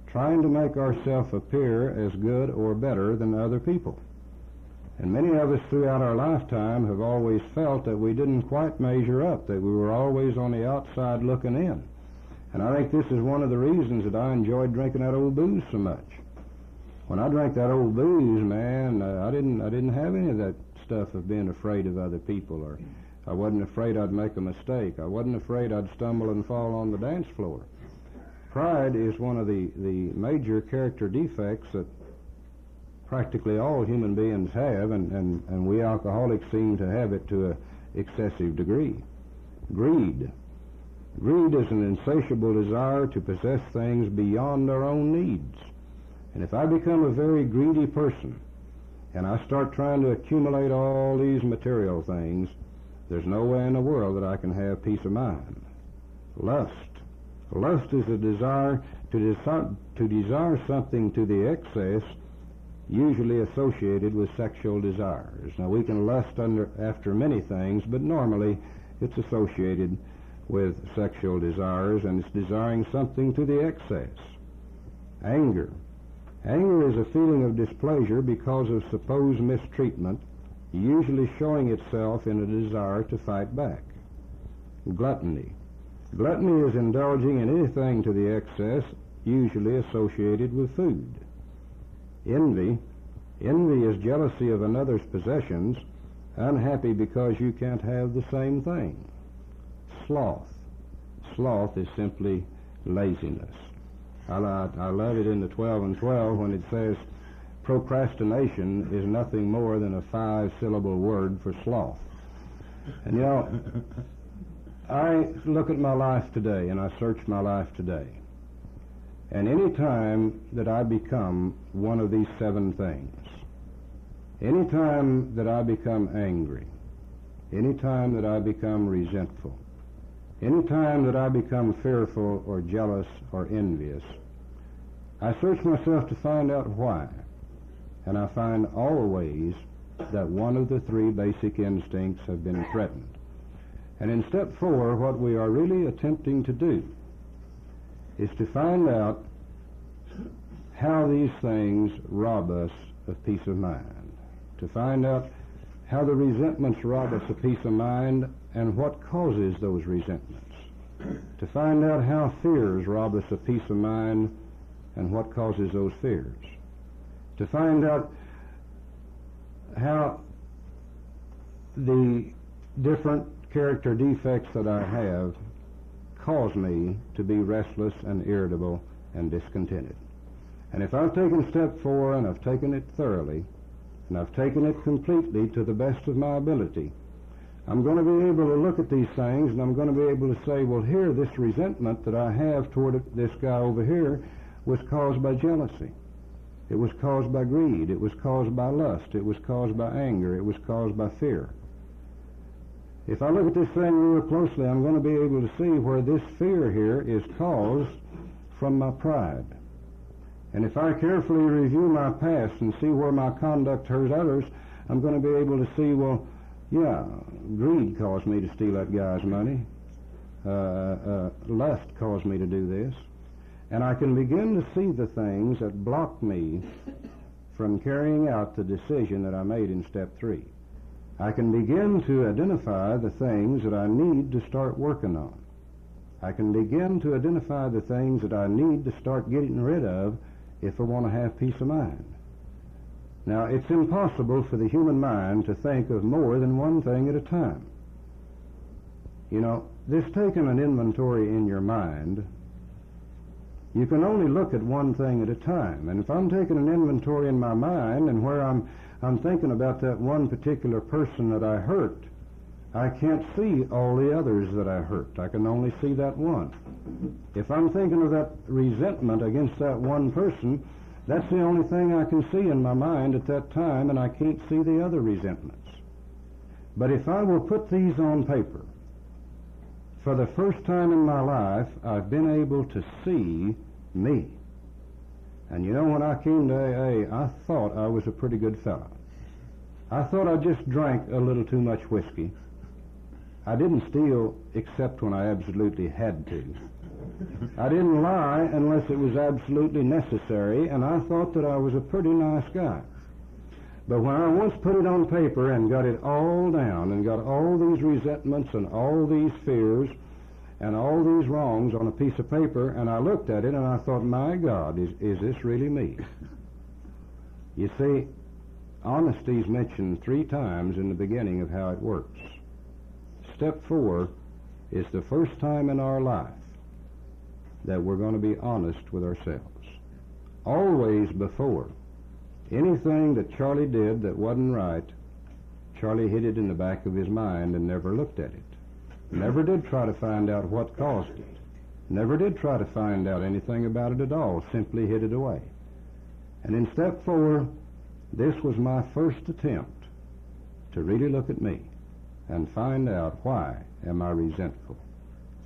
trying to make ourselves appear as good or better than other people. And many of us throughout our lifetime have always felt that we didn't quite measure up, that we were always on the outside looking in. And I think this is one of the reasons that I enjoyed drinking that old booze so much. When I drank that old booze, man, I didn't have any of that stuff of being afraid of other people, or I wasn't afraid I'd make a mistake. I wasn't afraid I'd stumble and fall on the dance floor. Pride is one of the major character defects that practically all human beings have, and we alcoholics seem to have it to an excessive degree. Greed. Greed is an insatiable desire to possess things beyond our own needs. And if I become a very greedy person, and I start trying to accumulate all these material things, there's no way in the world that I can have peace of mind. Lust. Lust is a desire to desire something to the excess, usually associated with sexual desires. Now, we can lust after many things, but normally it's associated with sexual desires, and it's desiring something to the excess. Anger. Anger is a feeling of displeasure because of supposed mistreatment, usually showing itself in a desire to fight back. Gluttony. Gluttony is indulging in anything to the excess, usually associated with food. Envy. Envy is jealousy of another's possessions, unhappy because you can't have the same thing. Sloth. Sloth is simply laziness. I love it in the 12 and 12 when it says procrastination is nothing more than a 5-syllable word for sloth. And you know, I look at my life today and I search my life today. And any time that I become one of these 7 things, any time that I become angry, any time that I become resentful, any time that I become fearful or jealous or envious, I search myself to find out why. And I find always that one of the 3 basic instincts have been threatened. And in step 4, what we are really attempting to do is to find out how these things rob us of peace of mind, to find out how the resentments rob us of peace of mind and what causes those resentments, to find out how fears rob us of peace of mind and what causes those fears, to find out how the different character defects that I have cause me to be restless and irritable and discontented. And if I've taken step 4 and I've taken it thoroughly, and I've taken it completely to the best of my ability, I'm going to be able to look at these things and I'm going to be able to say, well, here, this resentment that I have toward this guy over here was caused by jealousy. It was caused by greed. It was caused by lust. It was caused by anger. It was caused by fear. If I look at this thing real closely, I'm going to be able to see where this fear here is caused from my pride. And if I carefully review my past and see where my conduct hurt others, I'm going to be able to see, well, yeah, greed caused me to steal that guy's money. Lust caused me to do this. And I can begin to see the things that block me from carrying out the decision that I made in step 3. I can begin to identify the things that I need to start working on. I can begin to identify the things that I need to start getting rid of if I want to have peace of mind. Now, it's impossible for the human mind to think of more than one thing at a time. You know, this taking an inventory in your mind, you can only look at one thing at a time. And if I'm taking an inventory in my mind and where I'm thinking about that one particular person that I hurt, I can't see all the others that I hurt. I can only see that one. If I'm thinking of that resentment against that one person, that's the only thing I can see in my mind at that time, and I can't see the other resentments. But if I will put these on paper, for the first time in my life, I've been able to see me. And you know, when I came to AA, I thought I was a pretty good fellow. I thought I just drank a little too much whiskey. I didn't steal except when I absolutely had to. I didn't lie unless it was absolutely necessary, and I thought that I was a pretty nice guy. But when I once put it on paper and got it all down and got all these resentments and all these fears and all these wrongs on a piece of paper, and I looked at it and I thought, my God, is this really me? You see, honesty is mentioned 3 times in the beginning of how it works. Step 4 is the first time in our life that we're going to be honest with ourselves. Always before anything that Charlie did that wasn't right, Charlie hid it in the back of his mind and never looked at it. Never did try to find out what caused it. Never did try to find out anything about it at all, simply hid it away. And in step 4, this was my first attempt to really look at me and find out, why am I resentful?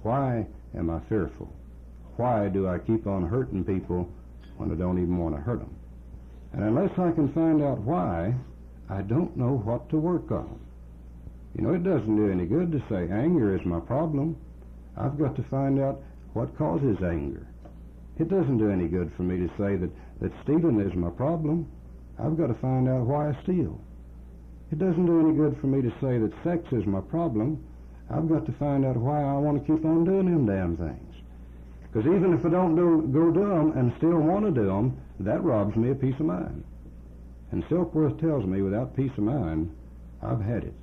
Why am I fearful? Why do I keep on hurting people when I don't even want to hurt them? And unless I can find out why, I don't know what to work on. You know, it doesn't do any good to say anger is my problem. I've got to find out what causes anger. It doesn't do any good for me to say that stealing is my problem. I've got to find out why I steal. It doesn't do any good for me to say that sex is my problem. I've got to find out why I want to keep on doing them damn things. Because even if I don't go do them and still want to do them, that robs me of peace of mind. And Silkworth tells me without peace of mind, I've had it.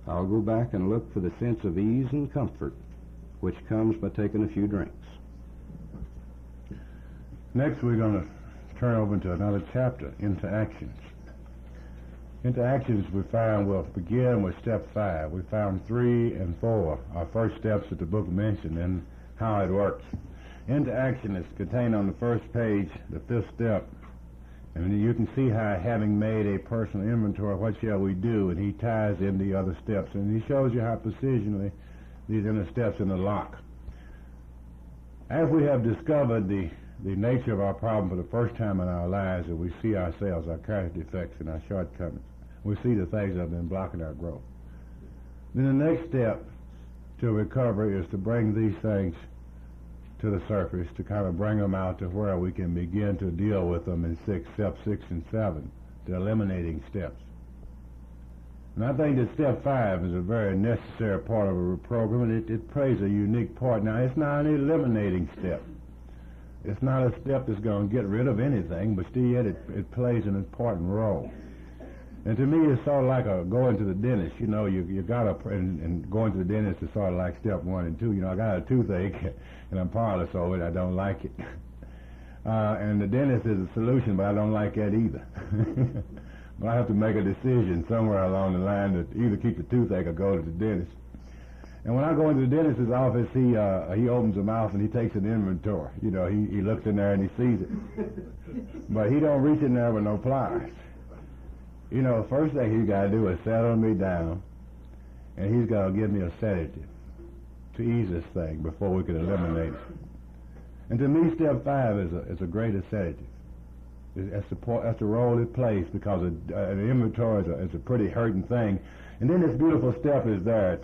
I'll go back and look for the sense of ease and comfort which comes by taking a few drinks. Next, we're going to turn over to another chapter, Into Actions. Into Actions, we found, we'll begin with step 5. We found 3 and 4, our first steps that the book mentioned, and how it works. Into Action is contained on the first page, the 5th step. And you can see how, having made a personal inventory, what shall we do? And he ties in the other steps, and he shows you how precisionally these inner steps in the lock. As we have discovered the nature of our problem for the first time in our lives, and we see ourselves, our character defects, and our shortcomings, we see the things that have been blocking our growth. Then the next step to recovery is to bring these things to the surface, to kind of bring them out to where we can begin to deal with them in step 6 and 7, the eliminating steps. And I think that step 5 is a very necessary part of a program, and it plays a unique part. Now, it's not an eliminating step. It's not a step that's going to get rid of anything, but still yet it plays an important role. And to me, it's sort of like going to the dentist. You know, you got to, and going to the dentist is sort of like step 1 and 2. You know, I got a toothache, and I'm powerless over it. I don't like it. And the dentist is a solution, but I don't like that either. But I have to make a decision somewhere along the line to either keep the toothache or go to the dentist. And when I go into the dentist's office, he opens the mouth and he takes an inventory. You know, he looks in there and he sees it. But he don't reach in there with no pliers. You know, the first thing he's got to do is settle me down, and he's got to give me a sedative to ease this thing before we can eliminate it. And to me, step 5 is a greater sedative. That's the role it plays, because an inventory is a pretty hurting thing. And then this beautiful step is there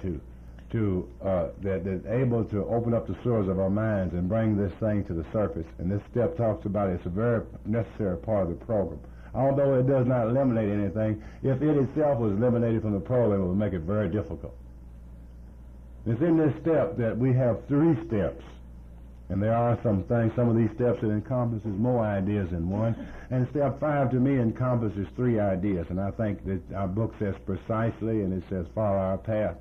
that's able to open up the sewers of our minds and bring this thing to the surface. And this step talks about it's a very necessary part of the program. Although it does not eliminate anything, if it itself was eliminated from the program, it would make it very difficult. It's in this step that we have 3 steps. And there are some of these steps that encompasses more ideas than one. And step 5 to me encompasses 3 ideas. And I think that our book says precisely, and it says follow our path.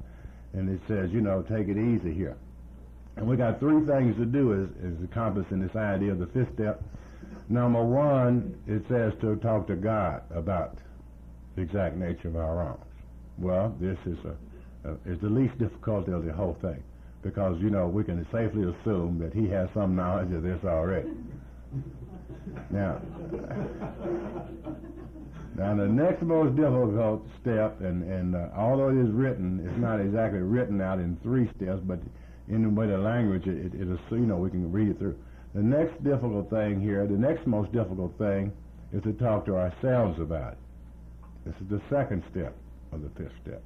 And it says, you know, take it easy here. And we got 3 things to do is encompassing this idea of the 5th step. Number 1, it says to talk to God about the exact nature of our wrongs. Well, this is the least difficulty of the whole thing, because, you know, we can safely assume that he has some knowledge of this already. Now, the next most difficult step, and although it is written, it's not exactly written out in 3 steps, but in the way the language, it is, you know, we can read it through. The next difficult thing here, the next most difficult thing, is to talk to ourselves about it. This is the 2nd step of the 5th step.